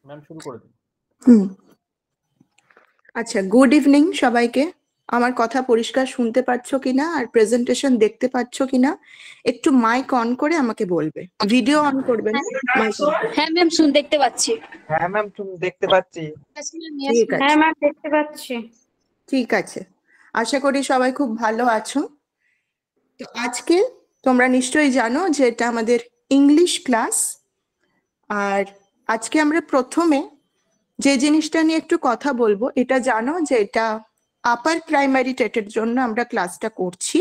Ma'am শুরু করে দিন। আচ্ছা, গুড ইভিনিং সবাইকে। আমার কথা পরিষ্কার শুনতে পাচ্ছ কিনা আর প্রেজেন্টেশন দেখতে পাচ্ছ কিনা একটু মাইক অন করে আমাকে বলবে। ভিডিও অন করবে না, মাইক অন। হ্যাঁ ম্যাম দেখতে পাচ্ছি। হ্যাঁ ম্যাম দেখতে পাচ্ছি। ঠিক আছে, হ্যাঁ ম্যাম দেখতে পাচ্ছি। ঠিক আছে। আশা করি সবাই খুব ভালো আছো। তো আজকে তোমরা নিশ্চয়ই জানো যে এটা আমাদের ইংলিশ ক্লাস, আর আজকে আমরা প্রথমে যে জিনিসটা নিয়ে একটু কথা বলবো, এটা জানো যে এটা আপার প্রাইমারি টেটের জন্য আমরা ক্লাসটা করছি,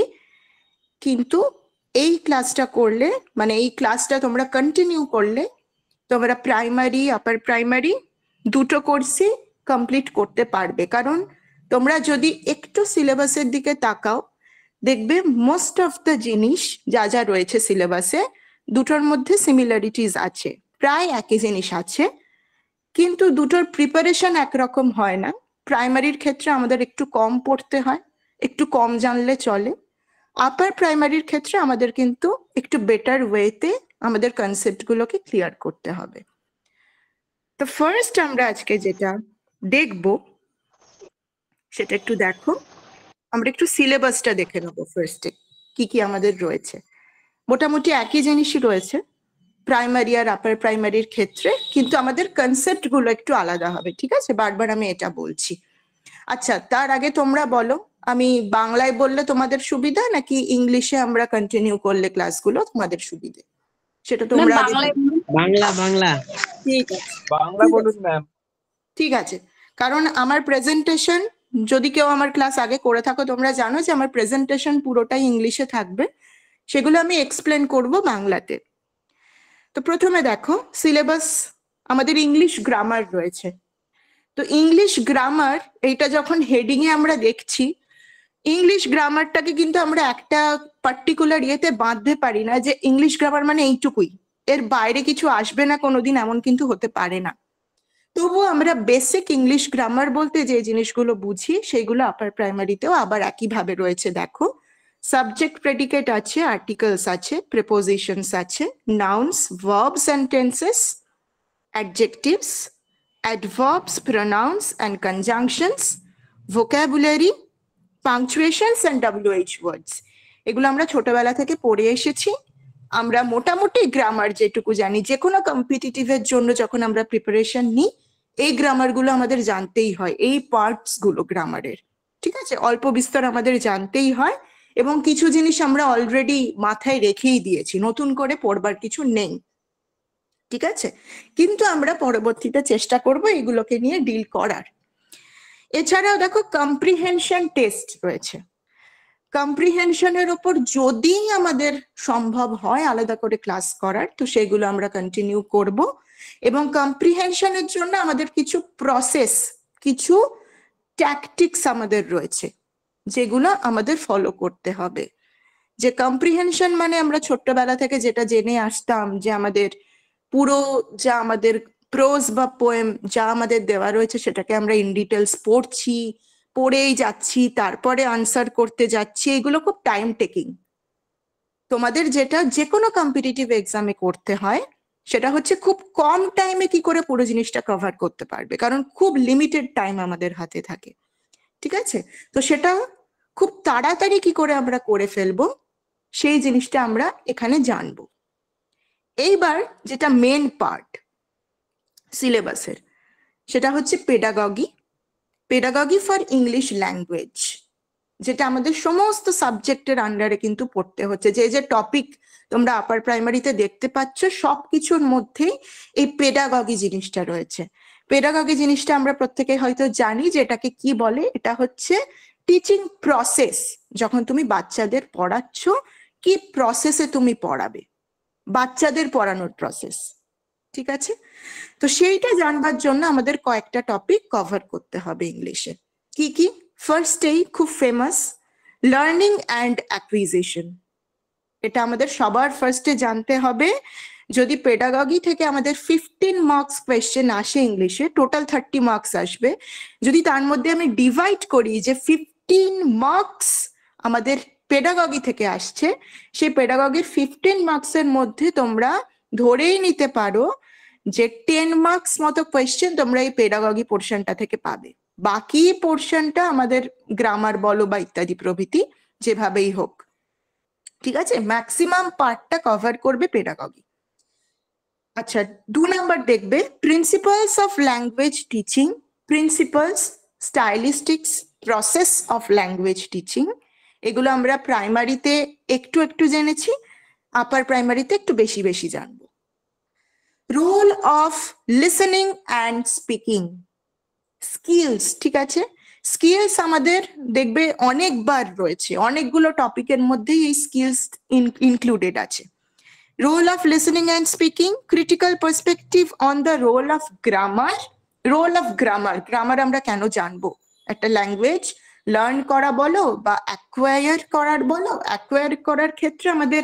কিন্তু এই ক্লাসটা করলে মানে এই ক্লাসটা তোমরা কন্টিনিউ করলে তোমরা প্রাইমারি আপার প্রাইমারি দুটো কোর্সই কমপ্লিট করতে পারবে। কারণ তোমরা যদি একটু সিলেবাসের দিকে তাকাও দেখবে মোস্ট অফ দ্য জিনিস যা যা রয়েছে সিলেবাসে দুটোর মধ্যে সিমিলারিটিস আছে, প্রায় একই জিনিস আছে, কিন্তু দুটোর প্রিপারেশন একরকম হয় না। প্রাইমারির ক্ষেত্রে আমাদের একটু কম পড়তে হয়, একটু কম জানলে চলে। আপার প্রাইমারির ক্ষেত্রে আমাদের কিন্তু একটু বেটার ওয়েতে আমাদের কনসেপ্টগুলোকে ক্লিয়ার করতে হবে। তো ফার্স্ট আমরা আজকে যেটা দেখব সেটা একটু দেখো, আমরা একটু সিলেবাসটা দেখে নেবো ফার্স্টে কি কি আমাদের রয়েছে। মোটামুটি একই জিনিসই রয়েছে প্রাইমারি আর আপার প্রাইমারির ক্ষেত্রে, কিন্তু আমাদের কনসেপ্ট গুলো একটু আলাদা হবে, ঠিক আছে? বারবার আমি এটা বলছি। আচ্ছা, তার আগে তোমরা বলো, আমি বাংলায় বললে তোমাদের সুবিধা নাকি ইংলিশে আমরা কন্টিনিউ করলে ক্লাসগুলো তোমাদের সুবিধে, সেটা তোমরা আগে বাংলা বাংলা ঠিক আছে, বাংলা বলুন ম্যাম। ঠিক আছে। কারণ আমার প্রেজেন্টেশন, যদি কেউ আমার ক্লাস আগে করে থাকো তোমরা জানো যে আমার প্রেজেন্টেশন পুরোটাই ইংলিশে থাকবে, সেগুলো আমি এক্সপ্লেন করব বাংলাতে। তো প্রথমে দেখো সিলেবাস, আমাদের ইংলিশ গ্রামার রয়েছে। তো ইংলিশ গ্রামার এইটা যখন হেডিং এ আমরা দেখছি, ইংলিশ গ্রামারটাকে কিন্তু আমরা একটা পার্টিকুলার ইয়েতে বাঁধতে পারি না যে ইংলিশ গ্রামার মানে এইটুকুই, এর বাইরে কিছু আসবে না কোনোদিন, এমন কিন্তু হতে পারে না। তবুও আমরা বেসিক ইংলিশ গ্রামার বলতে যে জিনিসগুলো বুঝি সেগুলো আপার প্রাইমারিতেও আবার একইভাবে রয়েছে। দেখো, সাবজেক্ট প্রেডিকেট আছে, আর্টিকেলস আছে, প্রিপোজিশনস আছে, nouns, verbs and tenses, adjectives, adverbs, pronouns and conjunctions, vocabulary, punctuations and WH words. এগুলো আমরা ছোটবেলা থেকে পড়ে এসেছি। আমরা মোটামুটি গ্রামার যেটুকু জানি, যে কোনো কম্পিটিটিভের জন্য যখন আমরা প্রিপারেশন নিই এই গ্রামারগুলো আমাদের জানতেই হয়, এই পার্টস গুলো গ্রামারের, ঠিক আছে? অল্প বিস্তর আমাদের জানতেই হয়, এবং কিছু জিনিস আমরা অলরেডি মাথায় রেখেই দিয়েছি, নতুন করে পড়বার কিছু নেই, ঠিক আছে? কিন্তু আমরা পরবর্তীতে চেষ্টা করব এগুলোকে নিয়ে ডিল করার। এছাড়াও দেখো কম্প্রিহেনশন টেস্ট রয়েছে। কম্প্রিহেনশনের ওপর যদি আমাদের সম্ভব হয় আলাদা করে ক্লাস করার, তো সেগুলো আমরা কন্টিনিউ করব। এবং কম্প্রিহেনশনের জন্য আমাদের কিছু প্রসেস, কিছু ট্যাকটিক্স আমাদের রয়েছে যেগুলো আমাদের ফলো করতে হবে। যে কম্প্রিহেনশন মানে আমরা ছোট্টবেলা থেকে যেটা জেনে আসতাম যে আমাদের পুরো যা আমাদের প্রোজ বা পোয়েম যা আমাদের দেওয়া রয়েছে সেটাকে আমরা ইন ডিটেলস পড়ছি, পড়েই যাচ্ছি, তারপরে আনসার করতে যাচ্ছি, এগুলো খুব টাইম টেকিং। তোমাদের যেটা যে কোনো কম্পিটিটিভ এক্সামে করতে হয় সেটা হচ্ছে খুব কম টাইমে কি করে পুরো জিনিসটা কভার করতে পারবে, কারণ খুব লিমিটেড টাইম আমাদের হাতে থাকে, ঠিক আছে? তো সেটা খুব তাড়াতাড়ি কি করে আমরা করে ফেলবো সেই জিনিসটা আমরা এখানে জানবো। এইবার যেটা মেন পার্ট সিলেবাসের, সেটা হচ্ছে pedagogy, pedagogy for English language, যেটা আমাদের সমস্ত সাবজেক্টের আন্ডারে কিন্তু পড়তে হচ্ছে। যে যে টপিক তোমরা আপার প্রাইমারিতে দেখতে পাচ্ছ সবকিছুর মধ্যেই এই পেডাগগি জিনিসটা রয়েছে। পেডাগগি জিনিসটা আমরা প্রত্যেকে হয়তো জানি যে এটাকে কি বলে। এটা হচ্ছে টিচিং প্রসেস। যখন তুমি বাচ্চাদের পড়াচ্ছ, কি প্রসেসে তুমি পড়াবে, বাচ্চাদের পড়ানোর প্রসেস, ঠিক আছে? তো সেইটা জানবার জন্য আমাদের কয়েকটা টপিক কভার করতে হবে ইংলিশে। কি কি? ফার্স্টেই খুব ফেমাস লার্নিং অ্যান্ড অ্যাকুইজিশন। এটা আমাদের সবার ফার্স্টে জানতে হবে। যদি পেডাগগি থেকে আমাদের 15 মার্কস কোয়েশ্চেন আসে ইংলিশে, টোটাল 30 মার্কস আসবে। যদি তার মধ্যে আমি ডিভাইড করি যে 15 মার্কস আমাদের পেডাগগি থেকে আসছে, সেই পেডাগগির 15 মার্কসের মধ্যে তোমরা ধরেই নিতে পারো যে 10 মার্কস মতো কোয়েশ্চেন তোমরা এই পেডাগগি পোর্শনটা থেকে পাবে। বাকি পোর্শনটা আমাদের গ্রামার বলো বা ইত্যাদি প্রভৃতি যেভাবেই হোক, ঠিক আছে, ম্যাক্সিমাম পার্টটা কভার করবে পেডাগগি। আচ্ছা, 2 নাম্বার দেখবে principles of language teaching, principles, stylistics, process of language teaching. এগুলো আমরা প্রাইমারিতে একটু একটু জেনেছি, আপার প্রাইমারিতে একটু বেশি বেশি জানবো। Role of listening and speaking, skills, ঠিক আছে, স্কিলস আমাদের দেখবে অনেকবার রয়েছে, অনেকগুলো টপিকের মধ্যেই এই স্কিলস ইনক্লুডেড আছে। Role of listening and speaking, critical perspective on the role of grammar. Role of grammar, grammar আমরা কেন জানবো? একটা ল্যাঙ্গুয়েজ লার্ন করা বলো বা অ্যাকোয়ার করার বলো, অ্যাকোয়ার করার ক্ষেত্রে আমাদের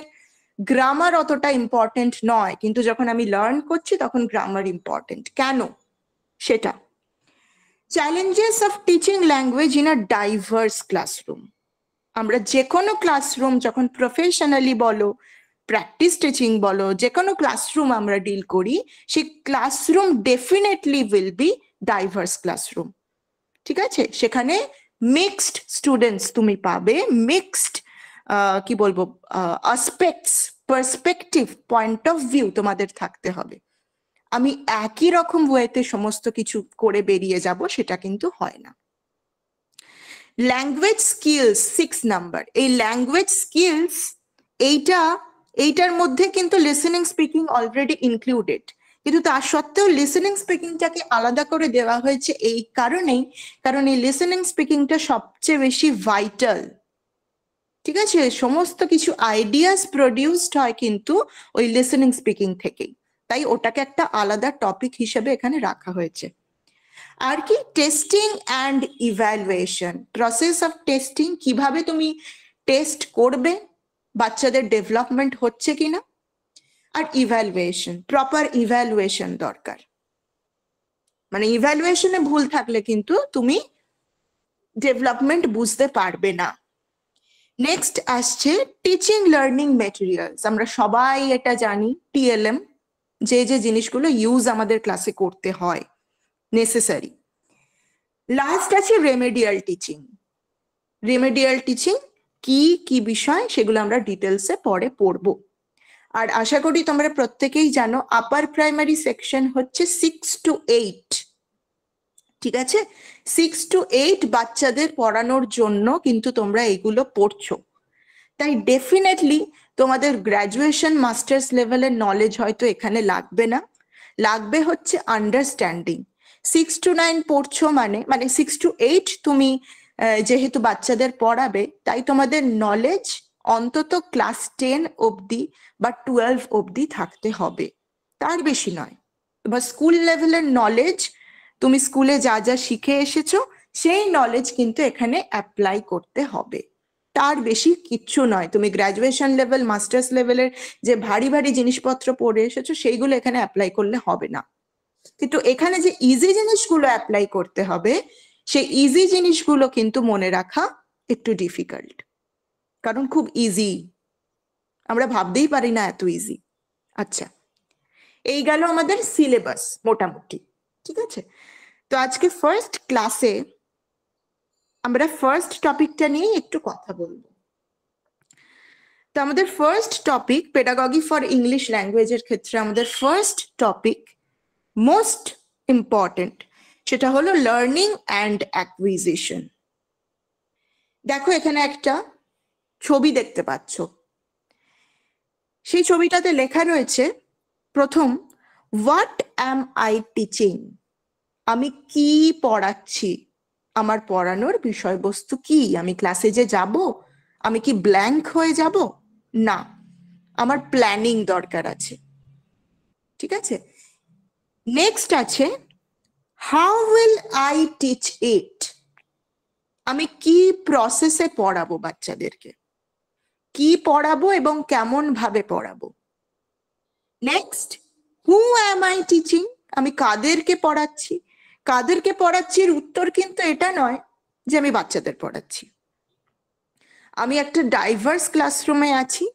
গ্রামার অতটা ইম্পর্টেন্ট নয়, কিন্তু যখন আমি লার্ন করছি তখন গ্রামার ইম্পর্টেন্ট। কেন সেটা। Challenges of teaching language in a diverse classroom. আমরা যে কোনো ক্লাসরুম যখন প্রফেশনালি বলো, প্র্যাকটিস টিচিং বলো, যে কোনো ক্লাসরুম আমরা ডিল করি, সেই classroom definitely will be diverse classroom, ঠিক আছে। সেখানে মিক্সড স্টুডেন্টস তুমি পাবে, মিক্সড কি বলবো aspects, perspective, point of view তোমাদের থাকতে হবে। আমি একই রকম ওয়েতে সমস্ত কিছু করে বেরিয়ে যাব, সেটা কিন্তু হয় না। ল্যাঙ্গুয়েজ স্কিলস 6 নাম্বার, এই ল্যাঙ্গুয়েজ স্কিলস এইটার মধ্যে কিন্তু লিসেনিং স্পিকিং অলরেডি ইনক্লুডেড, কিন্তু তার সত্ত্বেও লিসেনিং স্পিকিংটাকে আলাদা করে দেওয়া হয়েছে এই কারণেই, কারণ এই লিসেনিং স্পিকিংটা সবচেয়ে বেশি ভাইটাল, ঠিক আছে। সমস্ত কিছু আইডিয়াস প্রডিউসড হয় কিন্তু ওই লিসেনিং স্পিকিং থেকেই, তাই ওটাকে একটা আলাদা টপিক হিসেবে এখানে রাখা হয়েছে। আর কি, testing and evaluation, process of testing, কিভাবে তুমি টেস্ট করবে, বাচ্চাদের ডেভেলপমেন্ট হচ্ছে কিনা। আর ইভ্যালুয়েশন, প্রপার ইভ্যালুয়েশন দরকার, মানে ইভ্যালুয়েশনে ভুল থাকলে কিন্তু তুমি ডেভেলপমেন্ট বুঝতে পারবে না। নেক্সট আসছে টিচিং লার্নিং মেটেরিয়ালস, আমরা সবাই এটা জানি, টিএলএম, যে যে জিনিসগুলো ইউজ আমাদের ক্লাসে করতে হয়, নেসেসারি। লাস্ট আছে রেমেডিয়াল টিচিং। রেমেডিয়াল টিচিং কি কি বিষয় সেগুলো আমরা ডিটেলসে পরে পড়বো। আর আশা করি তোমরা প্রত্যেকেই জানো আপার প্রাইমারি সেকশন হচ্ছে 6 to 8, ঠিক আছে। 6 to 8 বাচ্চাদের পড়ানোর জন্য কিন্তু তোমরা এগুলো পড়ছো, তাই ডেফিনেটলি তোমাদের গ্র্যাজুয়েশন মাস্টার্স লেভেলের নলেজ হয়তো এখানে লাগবে না, লাগবে হচ্ছে আন্ডারস্ট্যান্ডিং। 6 to 9 পড়ছো মানে 6 to 8 তুমি যেহেতু বাচ্চাদের পড়াবে, তাই তোমাদের নলেজ অন্তত ক্লাস 10 অবধি বা 12 অবধি থাকতে হবে, তার বেশি নয়। তোমার স্কুল লেভেলের নলেজ, তুমি স্কুলে যা যা শিখে এসেছো সেই নলেজ কিন্তু এখানে অ্যাপ্লাই করতে হবে, তার বেশি কিচ্ছু নয়। তুমি গ্র্যাজুয়েশন লেভেল, মাস্টার্স লেভেলের যে ভারী ভারী জিনিসপত্র পড়ে এসেছো সেইগুলো এখানে অ্যাপ্লাই করলে হবে না, কিন্তু এখানে যে ইজি জিনিসগুলো অ্যাপ্লাই করতে হবে, সেই ইজি জিনিসগুলো কিন্তু মনে রাখা একটু ডিফিকাল্ট, কারণ খুব ইজি, আমরা ভাবতেই পারি না এত ইজি। আচ্ছা, এই গেল আমাদের সিলেবাস মোটামুটি, ঠিক আছে। তো আজকে ফার্স্ট ক্লাসে আমরা ফার্স্ট টপিকটা নিয়ে একটু কথা বলবো। তো আমাদের first topic pedagogy for English ল্যাঙ্গুয়েজের ক্ষেত্রে আমাদের ফার্স্ট টপিক মোস্ট ইম্পর্টেন্ট, সেটা হলো লার্নিং অ্যান্ড অ্যাকুইজিশন। দেখো এখানে একটা ছবি দেখতে পাচ্ছ, সেই ছবিটাতে লেখা রয়েছে প্রথম, হোয়াট অ্যাম আই টিচিং, আমি কি পড়াচ্ছি, আমার পড়ানোর বিষয়বস্তু কি, আমি ক্লাসে যে যাব আমি কি ব্ল্যাঙ্ক হয়ে যাব, না, আমার প্ল্যানিং দরকার আছে, ঠিক আছে। নেক্সট আছে হাউ উইল আই টিচ ইট, আমি কি প্রসেসে পড়াবো বাচ্চাদেরকে, কি পড়াবো এবং কেমন ভাবে পড়াবো। Next, who am I teaching, আমি কাদেরকে পড়াচ্ছি। কাদেরকে পড়াচ্ছির উত্তর কিন্তু এটা নয় যে আমি বাচ্চাদের পড়াচ্ছি, আমি একটা ডাইভার্স ক্লাসরুমে আছি,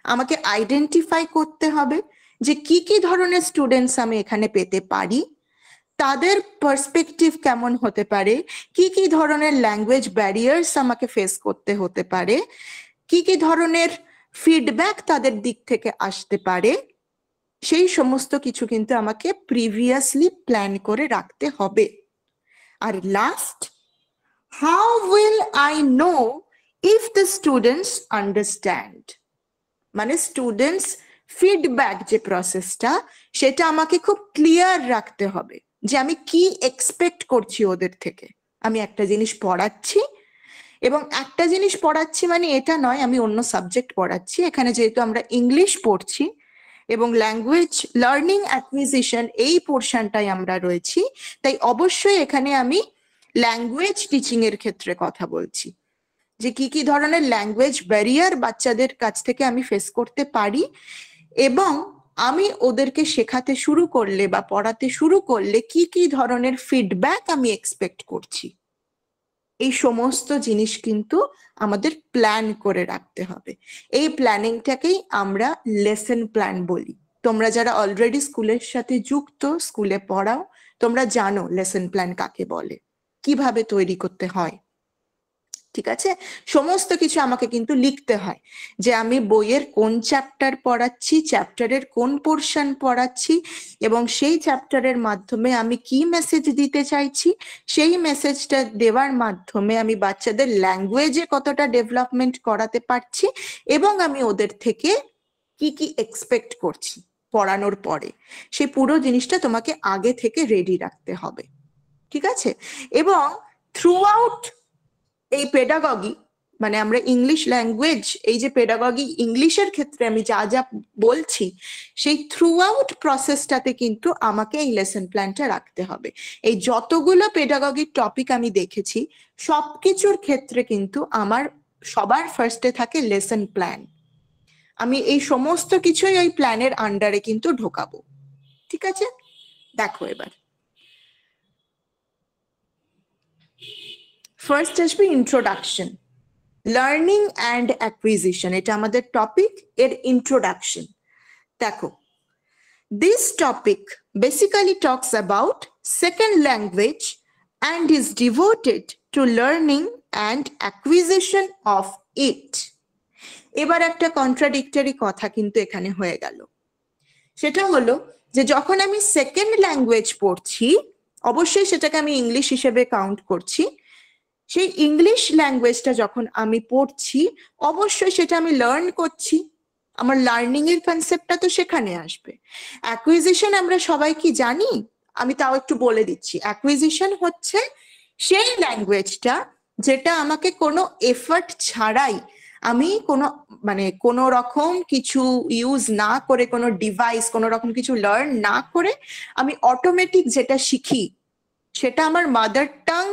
আমাকে আইডেন্টিফাই করতে হবে যে কি কি ধরনের স্টুডেন্টস আমি এখানে পেতে পারি, তাদের পার্সপেক্টিভ কেমন হতে পারে, কি কি ধরনের ল্যাঙ্গুয়েজ ব্যারিয়ার্স আমাকে ফেস করতে হতে পারে, কি কি ধরনের ফিডব্যাক তাদের দিক থেকে আসতে পারে, সেই সমস্ত কিছু কিন্তু আমাকে প্রিভিয়াসলি প্ল্যান করে রাখতে হবে। আর last, how will I know if the students understand, মানে স্টুডেন্টস ফিডব্যাক যে প্রসেসটা, সেটা আমাকে খুব ক্লিয়ার রাখতে হবে যে আমি কি এক্সপেক্ট করছি ওদের থেকে। আমি একটা জিনিস পড়াচ্ছি, এবং একটা জিনিস পড়াচ্ছি মানে এটা নয় আমি অন্য সাবজেক্ট পড়াচ্ছি, এখানে যেহেতু আমরা ইংলিশ পড়ছি এবং ল্যাঙ্গুয়েজ লার্নিং অ্যাকুইজিশন এই পোর্শনটাই আমরা রয়েছি, তাই অবশ্যই এখানে আমি ল্যাঙ্গুয়েজ টিচিং এর ক্ষেত্রে কথা বলছি, যে কি কি ধরনের ল্যাঙ্গুয়েজ ব্যারিয়ার বাচ্চাদের কাছ থেকে আমি ফেস করতে পারি, এবং আমি ওদেরকে শেখাতে শুরু করলে বা পড়াতে শুরু করলে কি কি ধরনের ফিডব্যাক আমি এক্সপেক্ট করছি। এই সমস্ত জিনিস কিন্তু আমাদের প্ল্যান করে রাখতে হবে। এই প্ল্যানিংটাকেই আমরা লেসন প্ল্যান বলি। তোমরা যারা অলরেডি স্কুলের সাথে যুক্ত, স্কুলে পড়াও, তোমরা জানো লেসন প্ল্যান কাকে বলে, কিভাবে তৈরি করতে হয়। ঠিক আছে, সমস্ত কিছু আমাকে কিন্তু লিখতে হয় যে আমি বইয়ের কোন চ্যাপ্টার পড়াচ্ছি, চ্যাপ্টারের কোন পোর্শন পড়াচ্ছি, এবং সেই চ্যাপ্টারের মাধ্যমে আমি কি মেসেজ দিতে চাইছি, সেই মেসেজটা দেওয়ার মাধ্যমে আমি বাচ্চাদের ল্যাঙ্গুয়েজে কতটা ডেভেলপমেন্ট করাতে পারছি, এবং আমি ওদের থেকে কি কি এক্সপেক্ট করছি পড়ানোর পরে, সেই পুরো জিনিসটা তোমাকে আগে থেকে রেডি রাখতে হবে। ঠিক আছে, এবং থ্রু আউট এই পেডাগগি, মানে আমরা ইংলিশ ল্যাঙ্গুয়েজ, এই যে পেডাগগি ইংলিশের ক্ষেত্রে আমি যা যা বলছি, সেই থ্রু আউট প্রসেসটাতে কিন্তু আমাকে এই লেসন প্ল্যানটা রাখতে হবে। এই যতগুলো পেডাগগির টপিক আমি দেখেছি, সবকিছুর ক্ষেত্রে কিন্তু আমার সবার ফার্স্টে থাকে লেসন প্ল্যান। আমি এই সমস্ত কিছুই ওই প্ল্যানের আন্ডারে কিন্তু ঢোকাবো। ঠিক আছে, দেখো এবার ফার্স্ট আসবে ইন্ট্রোডাকশন, লার্নিং অ্যান্ড অ্যাকুইজিশন, এটা আমাদের টপিক, এর ইন্ট্রোডাকশন। দেখো, this topic basically talks about second language and is devoted to learning and acquisition of it. এবার একটা কন্ট্রাডিক্টরি কথা কিন্তু এখানে হয়ে গেল, সেটা হলো যে যখন আমি সেকেন্ড ল্যাঙ্গুয়েজ পড়ছি, অবশ্যই সেটাকে আমি ইংলিশ হিসেবে কাউন্ট করছি, সেই ইংলিশ ল্যাঙ্গুয়েজটা যখন আমি পড়ছি অবশ্যই সেটা আমি লার্ন করছি, আমার লার্নিং এর কনসেপ্টটা তো সেখানে আসবে। অ্যাকুইজিশন আমরা সবাই কি জানি, আমি তাও একটু বলে দিচ্ছি। অ্যাকুইজিশন হচ্ছে সেই ল্যাঙ্গুয়েজটা যেটা আমাকে কোনো এফর্ট ছাড়াই, আমি কোনো রকম কিছু ইউজ না করে, কোনো ডিভাইস, কোনো রকম কিছু লার্ন না করে আমি অটোমেটিক যেটা শিখি, সেটা আমার mother tongue,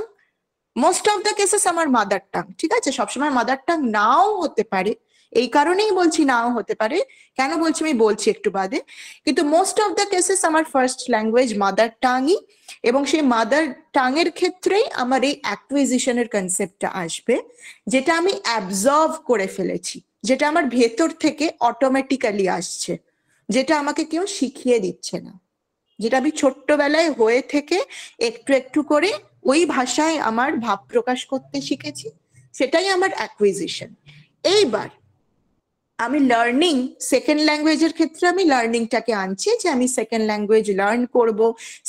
most of the cases আমার মাদার টাং। ঠিক আছে, সবসময় মাদার টাং নাও হতে পারে, এই কারণেই বলছি নাও হতে পারে, কেন বলছি আমি বলছি একটু বাদে, কিন্তু মোস্ট অফ দ্য কেসেস আমার ফার্স্ট ল্যাঙ্গুয়েজ মাদার টাংই, এবং সেই মাদার টাং এর ক্ষেত্রেই আমার এই অ্যাকুইজিশনের কনসেপ্টটা আসবে, যেটা আমি অ্যাবজর্ভ করে ফেলেছি, যেটা আমার ভেতর থেকে অটোমেটিক্যালি আসছে, যেটা আমাকে কেউ শিখিয়ে দিচ্ছে না, যেটা আমি ছোট্টবেলায় হয়ে থেকে একটু একটু করে ওই ভাষায় আমার ভাব প্রকাশ করতে শিখেছি, সেটাই আমার অ্যাকুইজিশন। এইবার আমি লার্নিং, সেকেন্ড ল্যাঙ্গুয়েজের ক্ষেত্রে আমি লার্নিংটাকে আনছি, যে আমি সেকেন্ড ল্যাঙ্গুয়েজ লার্ন করব,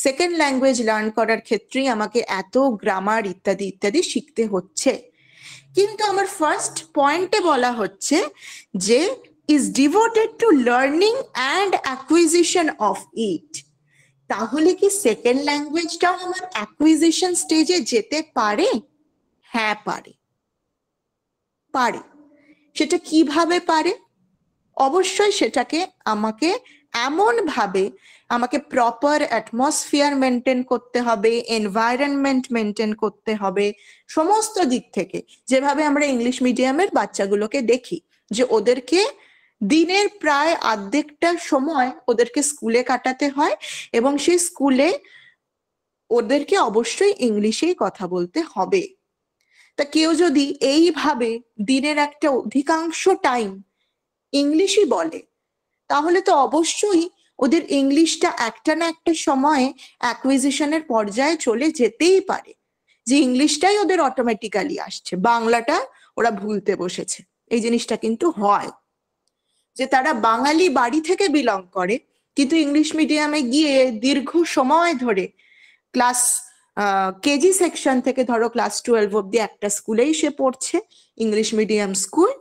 সেকেন্ড ল্যাঙ্গুয়েজ লার্ন করার ক্ষেত্রেই আমাকে এত গ্রামার ইত্যাদি ইত্যাদি শিখতে হচ্ছে। কিন্তু আমার ফার্স্ট পয়েন্টে বলা হচ্ছে যে is devoted to learning and acquisition of it. তাহলে কি সেকেন্ড ল্যাঙ্গুয়েজটাও আমার অ্যাকুইজিশন স্টেজে যেতে পারে? হ্যাঁ পারে, পারে। সেটা কিভাবে পারে? অবশ্যই সেটাকে আমাকে এমন ভাবে, আমাকে প্রপার অ্যাটমসফিয়ার মেনটেন করতে হবে, এনভায়রনমেন্ট মেনটেন করতে হবে, সমস্ত দিক থেকে, যেভাবে আমরা ইংলিশ মিডিয়ামের বাচ্চাগুলোকে দেখি, যে ওদেরকে দিনের প্রায় অর্ধেকটা সময় ওদেরকে স্কুলে কাটাতে হয়, এবং সেই স্কুলে ওদেরকে অবশ্যই ইংলিশেই কথা বলতে হবে। তা কেউ যদি এইভাবে দিনের একটা অধিকাংশ টাইম ইংলিশই বলে, তাহলে তো অবশ্যই ওদের ইংলিশটা একটা না একটা সময়ে অ্যাকুইজিশনের পর্যায়ে চলে যেতেই পারে, যে ইংলিশটাই ওদের অটোমেটিক্যালি আসছে, বাংলাটা ওরা ভুলতে বসেছে। এই জিনিসটা কিন্তু হয়, যে তারা বাঙালি বাড়ি থেকে বিলং করে কিন্তু ইংলিশ মিডিয়ামে গিয়ে দীর্ঘ সময় ধরে ক্লাস কেজি সেকশন থেকে ধরো ক্লাস 12 অব্দি একটা স্কুলেই সে পড়ছে, ইংলিশ মিডিয়াম স্কুল,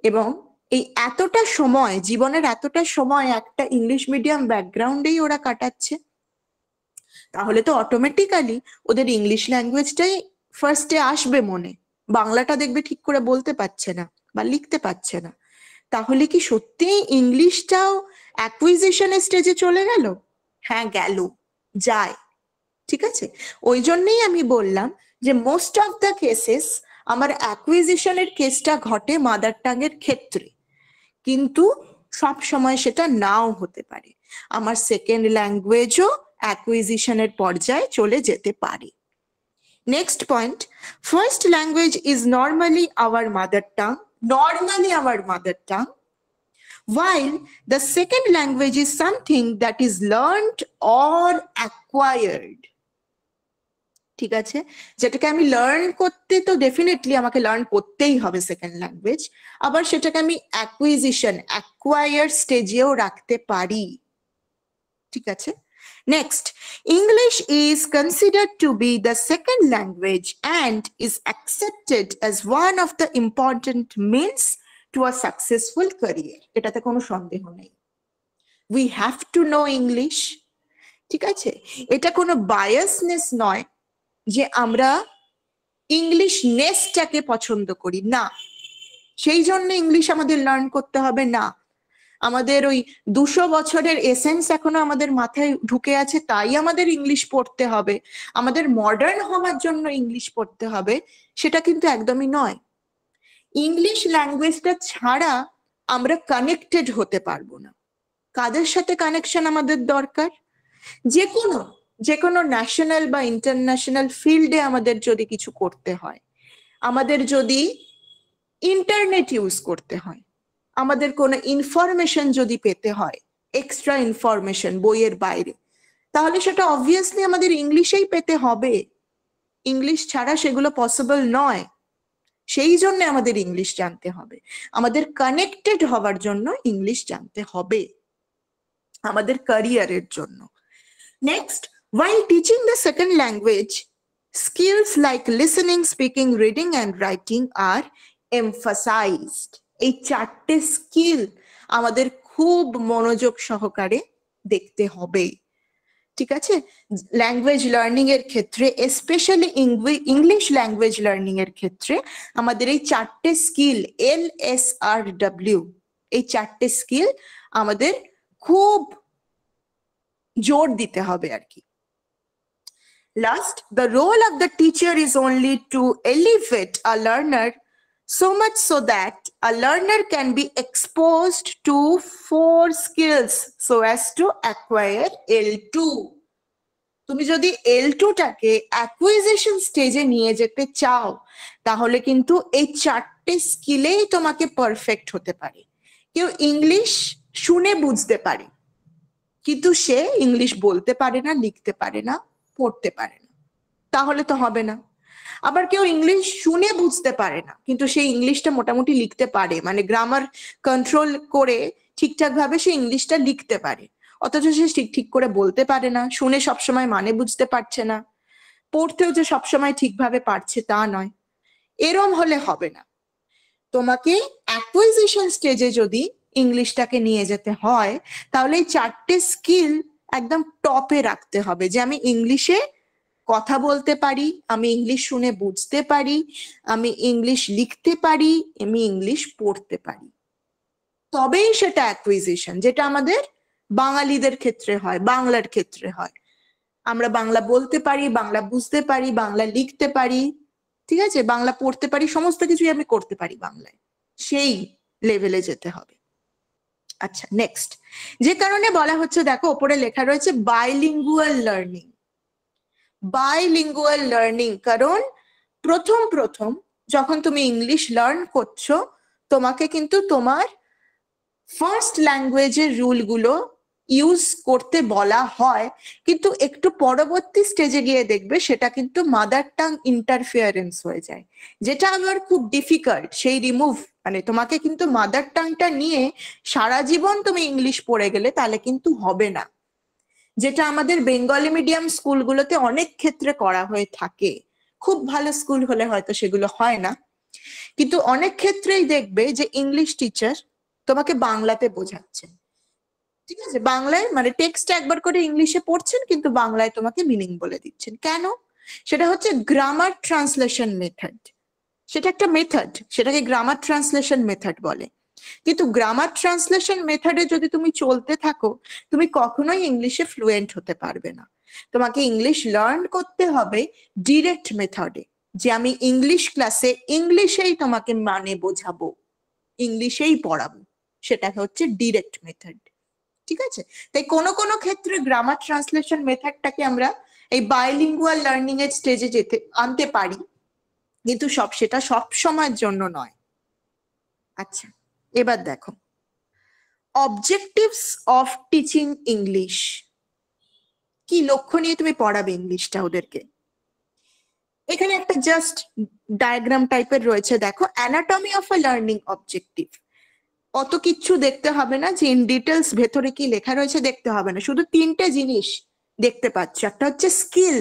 এবং এই এতটা সময়, জীবনের এতটা সময় একটা ইংলিশ মিডিয়াম ব্যাকগ্রাউন্ডেই ওরা কাটাচ্ছে, তাহলে তো অটোমেটিক্যালি ওদের ইংলিশ ল্যাঙ্গুয়েজটাই ফার্স্টে আসবে মনে, বাংলাটা দেখবে ঠিক করে বলতে পারছে না বা লিখতে পারছে না। তাহলে কি সত্যি ইংলিশটাও অ্যাকুইজিশনের স্টেজে চলে গেল? হ্যাঁ, গেল, যায়। ঠিক আছে, ওই জন্যই আমি বললাম যে মোস্ট অফ দ্য কেসেস আমার অ্যাকুইজিশনের কেসটা ঘটে মাদার টাং এর ক্ষেত্রে, কিন্তু সব সময় সেটা নাও হতে পারে। আমার সেকেন্ড ল্যাঙ্গুয়েজও অ্যাকুইজিশনের পর্যায়ে চলে যেতে পারে। Next point, first language is normally our mother tongue, while the second language is something that is learned or acquired. ঠিক আছে, যেটাকে আমি লার্ন করতে, তো ডেফিনেটলি আমাকে লার্ন করতেই হবে সেকেন্ড ল্যাঙ্গুয়েজ, আবার সেটাকে আমি অ্যাকুয়ার স্টেজেও রাখতে পারি। ঠিক আছে, next, English is considered two B the second language and is accepted as one of the important means to a successful career. এটাতে কোনো সন্দেহ নেই, we have to know English. ঠিক আছে, এটা কোনো বায়াসনেস নয় যে আমরা ইংলিশ নেসটাকে পছন্দ করি, না, সেই জন্য ইংলিশ আমাদের লার্ন করতে হবে না। আমাদের ওই 200 বছরের এসেন্স এখনো আমাদের মাথায় ঢুকে আছে, তাই আমাদের ইংলিশ পড়তে হবে, আমাদের মডার্ন হওয়ার জন্য ইংলিশ পড়তে হবে, সেটা কিন্তু একদমই নয়। ইংলিশ ল্যাঙ্গুয়েজটা ছাড়া আমরা কানেক্টেড হতে পারবো না। কাদের সাথে কানেকশন আমাদের দরকার? যে কোনো ন্যাশনাল বা ইন্টারন্যাশনাল ফিল্ডে আমাদের যদি কিছু করতে হয়, আমাদের যদি ইন্টারনেট ইউজ করতে হয়, আমাদের কোনো ইনফরমেশন যদি পেতে হয়, এক্সট্রা ইনফরমেশন বইয়ের বাইরে, তাহলে সেটা অবভিয়াসলি আমাদের ইংলিশেই পেতে হবে। ইংলিশ ছাড়া সেগুলো পসিবল নয়, সেই জন্য আমাদের ইংলিশ জানতে হবে, আমাদের কানেক্টেড হওয়ার জন্য ইংলিশ জানতে হবে, আমাদের ক্যারিয়ারের জন্য। Next, while teaching the second language, skills like listening, speaking, reading and writing are emphasized. এই 4টে স্কিল আমাদের খুব মনোযোগ সহকারে দেখতে হবে। ঠিক আছে, ল্যাঙ্গুয়েজ লার্নিং এর ক্ষেত্রে, স্পেশালি ইংলিশ ল্যাঙ্গুয়েজ লার্নিং এর ক্ষেত্রে আমাদের এই 4টে স্কিল, LSRW, এই 4টে স্কিল আমাদের খুব জোর দিতে হবে আর কি। Last, the role of the teacher is only to elevate a learner so much so that a learner can be exposed to 4 skills so as to acquire L2. তুমি যদি L2 টাকে অ্যাকুইজিশন স্টেজে নিয়ে যেতে চাও, তাহলে কিন্তু এই 4টে স্কিলেই তোমাকে পারফেক্ট হতে পারে। কেউ ইংলিশ শুনে বুঝতে পারে, কিন্তু সে ইংলিশ বলতে পারে না, লিখতে পারে না, পড়তে পারে না, তাহলে তো হবে না। আবার কেউ ইংলিশ শুনে বুঝতে পারে না, কিন্তু সে ইংলিশটা মোটামুটি লিখতে পারে, মানে গ্রামার কন্ট্রোল করে ঠিকঠাক ভাবে সে ইংলিশটা লিখতে পারে, অথচ সে ঠিক করে বলতে পারে না, শুনে সবসময় মানে বুঝতে পারছে না, পড়তেও যে সবসময় ঠিকভাবে পারছে তা নয়। এরম হলে হবে না। তোমাকে অ্যাকুইজিশন স্টেজে যদি ইংলিশটাকে নিয়ে যেতে হয়, তাহলে এই 4টে স্কিল একদম টপে রাখতে হবে, যে আমি ইংলিশে কথা বলতে পারি, আমি ইংলিশ শুনে বুঝতে পারি, আমি ইংলিশ লিখতে পারি, আমি ইংলিশ পড়তে পারি, তবেই সেটা অ্যাকুইজিশন, যেটা আমাদের বাঙালিদের ক্ষেত্রে হয়, বাংলার ক্ষেত্রে হয়। আমরা বাংলা বলতে পারি, বাংলা বুঝতে পারি, বাংলা লিখতে পারি, ঠিক আছে, বাংলা পড়তে পারি, সমস্ত কিছুই আমি করতে পারি বাংলায়, সেই লেভেলে যেতে হবে। আচ্ছা, নেক্সট, যে কারণে বলা হচ্ছে, দেখো ওপরে লেখা রয়েছে বাইলিঙ্গুয়াল লার্নিং। বাইলিঙ্গুয়াল লার্নিং কারণ প্রথম যখন তুমি ইংলিশ লার্ন করছো, তোমাকে কিন্তু তোমার ফার্স্ট ল্যাঙ্গুয়েজের রুলগুলো ইউজ করতে বলা হয়, কিন্তু একটু পরবর্তী স্টেজে গিয়ে দেখবে সেটা কিন্তু মাদার টাং ইন্টারফিয়ারেন্স হয়ে যায়, যেটা আমার খুব ডিফিকাল্ট সেই রিমুভ। মানে তোমাকে কিন্তু মাদার টাংটা নিয়ে সারা জীবন তুমি ইংলিশ পড়ে গেলে তাহলে কিন্তু হবে না, যেটা আমাদের বেঙ্গলি মিডিয়াম স্কুলগুলোতে অনেক ক্ষেত্রে করা হয়ে থাকে। খুব ভালো স্কুল হলে হয়তো সেগুলো হয় না, কিন্তু অনেক ক্ষেত্রেই দেখবে যে ইংলিশ টিচার তোমাকে বাংলাতে বোঝাচ্ছেন, ঠিক আছে, বাংলায় মানে টেক্সট একবার করে ইংলিশে পড়ছেন কিন্তু বাংলায় তোমাকে মিনিং বলে দিচ্ছেন। কেন? সেটা হচ্ছে গ্রামার ট্রান্সলেশন মেথড। সেটা একটা মেথড, সেটাকে গ্রামার ট্রান্সলেশন মেথড বলে। কিন্তু গ্রামার ট্রান্সলেশন মেথডে যদি তুমি চলতে থাকো, তুমি কখনোই ইংলিশে ফ্লুয়েন্ট হতে পারবে না। তোমাকে ইংলিশ লার্ন করতে হবে ডিরেক্ট মেথডে, যে আমি ইংলিশ ক্লাসে ইংলিশেই তোমাকে মানে বোঝাবো, ইংলিশেই পড়াবো, সেটা হচ্ছে ডিরেক্ট মেথড। ঠিক আছে, তাই কোনো কোনো ক্ষেত্রে গ্রামার ট্রান্সলেশন মেথডটাকে আমরা এই বাইলিঙ্গুয়াল লার্নিং এর স্টেজে যেতে আনতে পারি, কিন্তু সেটা সব সময়ের জন্য নয়। আচ্ছা, এবার দেখো অবজেক্টিভস অফ টিচিং ইংলিশ। কি লক্ষ্য নিয়ে তুমি পড়াবে ইংলিশটা ওদেরকে? এখানে একটা জাস্ট ডায়াগ্রাম টাইপের রয়েছে, দেখো, anatomy of a learning objective. অত কিচ্ছু দেখতে হবে না, যে ইন ডিটেলস ভেতরে কি লেখা রয়েছে দেখতে হবে না, শুধু তিনটে জিনিস দেখতে পাচ্ছ। একটা হচ্ছে স্কিল।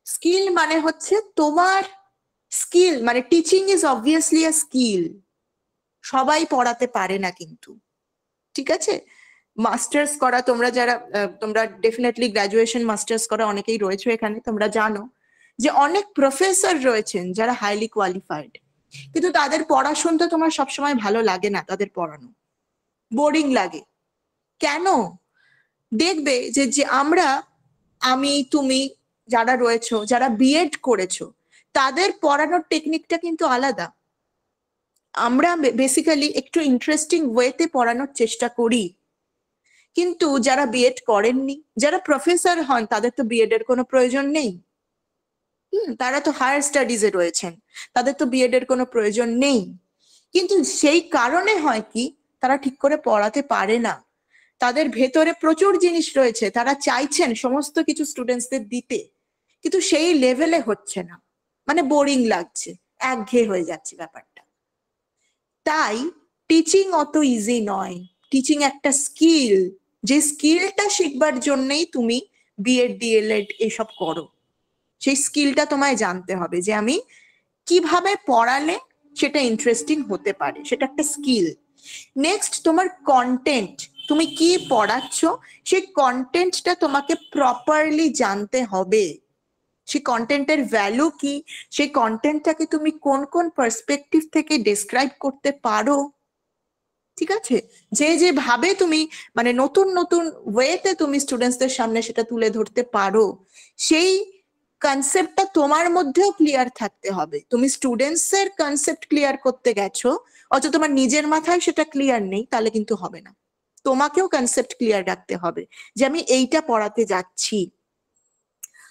স্কিল মানে হচ্ছে তোমার স্কিল, মানে teaching is obviously a skill. সবাই পড়াতে পারে না কিন্তু, ঠিক আছে। মাস্টার্স করা তোমরা যারা, তোমরা ডেফিনেটলি গ্রাজুয়েশন মাস্টার্স করা অনেকেই রয়েছে এখানে, তোমরা জানো যে অনেক প্রফেসর রয়েছেন যারা হাইলি কোয়ালিফাইড, কিন্তু তাদের পড়া শুনতে তোমার সবসময় ভালো লাগে না, তাদের পড়ানো বোরিং লাগে। কেন? দেখবে যে যে আমি তুমি যারা রয়েছো, যারা বিএড করেছো, তাদের পড়ানোর টেকনিকটা কিন্তু আলাদা। আমরা বেসিক্যালি একটু ইন্টারেস্টিং ওয়েতে পড়ানোর চেষ্টা করি, কিন্তু যারা বিএড করেননি, যারা প্রফেসর হন, তাদের তো বিএড এর কোনো প্রয়োজন নেই। তারা তো হায়ার স্টাডিজে রয়েছেন, তাদের তো বিএড এর কোনো প্রয়োজন নেই। কিন্তু সেই কারণে হয় কি, তারা ঠিক করে পড়াতে পারে না। তাদের ভেতরে প্রচুর জিনিস রয়েছে, তারা চাইছেন সমস্ত কিছু স্টুডেন্টসদের দিতে, কিন্তু সেই লেভেলে হচ্ছে না, মানে বোরিং লাগছে, একঘেয়ে হয়ে যাচ্ছে ব্যাপারটা। তাই টিচিং অত ইজি নয়। টিচিং একটা স্কিল, যে স্কিলটা শিখবার জন্যই তুমি বিএড ডিএলএড এসব করো। সেই স্কিলটা তোমায় জানতে হবে, যে আমি কিভাবে পড়ালে সেটা ইন্টারেস্টিং হতে পারে, সেটা একটা স্কিল। নেক্সট, তোমার কন্টেন্ট, তুমি কি পড়াচ্ছ সেই কন্টেন্টটা তোমাকে প্রপারলি জানতে হবে। সেই কন্টেন্টের ভ্যালু কি, সেই কন্টেন্টটাকে তুমি কোন কোন পার্সপেক্টিভ থেকে ডেসক্রাইব করতে পারো, ঠিক আছে। যে যেভাবে তুমি মানে নতুন নতুন ওয়েতে তুমি স্টুডেন্টসদের সামনে সেটা তুলে ধরতে পারো, সেই কনসেপ্টটা তোমার মধ্যেও ক্লিয়ার থাকতে হবে। তুমি স্টুডেন্টস এর কনসেপ্ট ক্লিয়ার করতে গেছো, অথচ তোমার নিজের মাথায় সেটা ক্লিয়ার নেই, তাহলে কিন্তু হবে না। তোমাকেও কনসেপ্ট ক্লিয়ার রাখতে হবে যে আমি এইটা পড়াতে যাচ্ছি।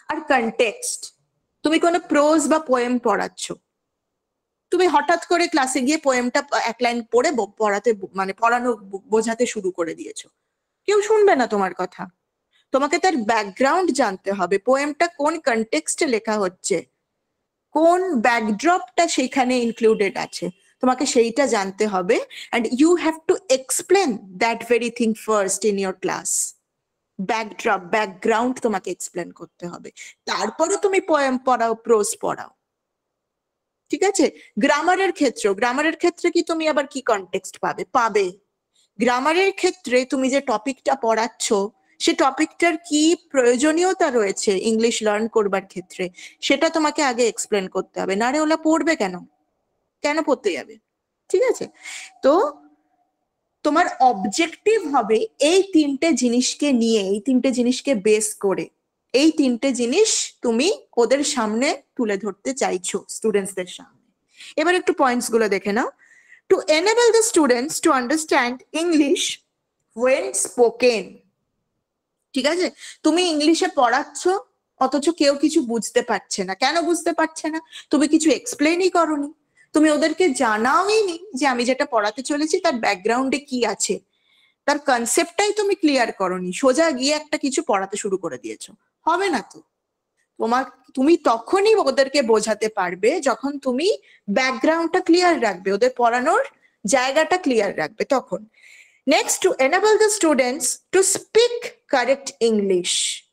আর কনটেক্সট, তুমি কোনো প্রোজ বা পোয়েম পড়াচ্ছ, তুমি হঠাৎ করে ক্লাসে গিয়ে পোয়েমটা এক লাইন পড়ে পড়াতে মানে পড়ানো বোঝাতে শুরু করে দিয়েছো, কেউ শুনবে না তোমার কথা। তোমাকে তার ব্যাকগ্রাউন্ড জানতে হবে, পোয়েমটা কোন কনটেক্সটে লেখা হচ্ছে, কোন ব্যাকড্রপটা সেখানে ইনক্লুডেড আছে, তোমাকে সেইটা জানতে হবে। And you have to explain that very thing first in your class. Backdrop, background তোমাকে এক্সপ্লেন করতে হবে, তারপরে তুমি পোয়েম পড়াও, প্রোজ পড়াও, ঠিক আছে। গ্রামারের ক্ষেত্রে কি তুমি আবার কি কনটেক্সট পাবে? গ্রামারের ক্ষেত্রে তুমি যে টপিকটা পড়াচ্ছ, সে টপিকটার কি প্রয়োজনীয়তা রয়েছে ইংলিশ লার্ন করবার ক্ষেত্রে, সেটা তোমাকে আগে এক্সপ্লেন করতে হবে, না রে ওরা পড়বে কেন, কেন পড়তে যাবে, ঠিক আছে। তো তোমার অবজেক্টিভ হবে এই তিনটে জিনিসকে নিয়ে, এই তিনটে জিনিসকে বেস করে, এই তিনটে জিনিস তুমি ওদের সামনে তুলে ধরতে চাইছো স্টুডেন্টসদের সামনে। এবার একটু পয়েন্টস গুলো দেখে নাও। To enable the students to understand English when spoken, ঠিক আছে। তুমি ইংলিশে পড়াচ্ছ, অথচ কেউ কিছু বুঝতে পারছে না। কেন বুঝতে পারছে না? তুমি কিছু এক্সপ্লেনই করোনি, তুমি ওদেরকে জানাওই নি যে আমি যেটা পড়াতে চলেছি তার ব্যাকগ্রাউন্ডে কি আছে। তার কনসেপ্টটাই তুমি ক্লিয়ার করনি, সোজা গিয়ে একটা কিছু পড়াতে শুরু করে দিয়েছো, হবে না তো। তুমি তখনই ওদেরকে বোঝাতে পারবে যখন তুমি ব্যাকগ্রাউন্ডটা ক্লিয়ার রাখবে, ওদের পড়ানোর জায়গাটা ক্লিয়ার রাখবে তখন। Next, two enable the students to speak correct English,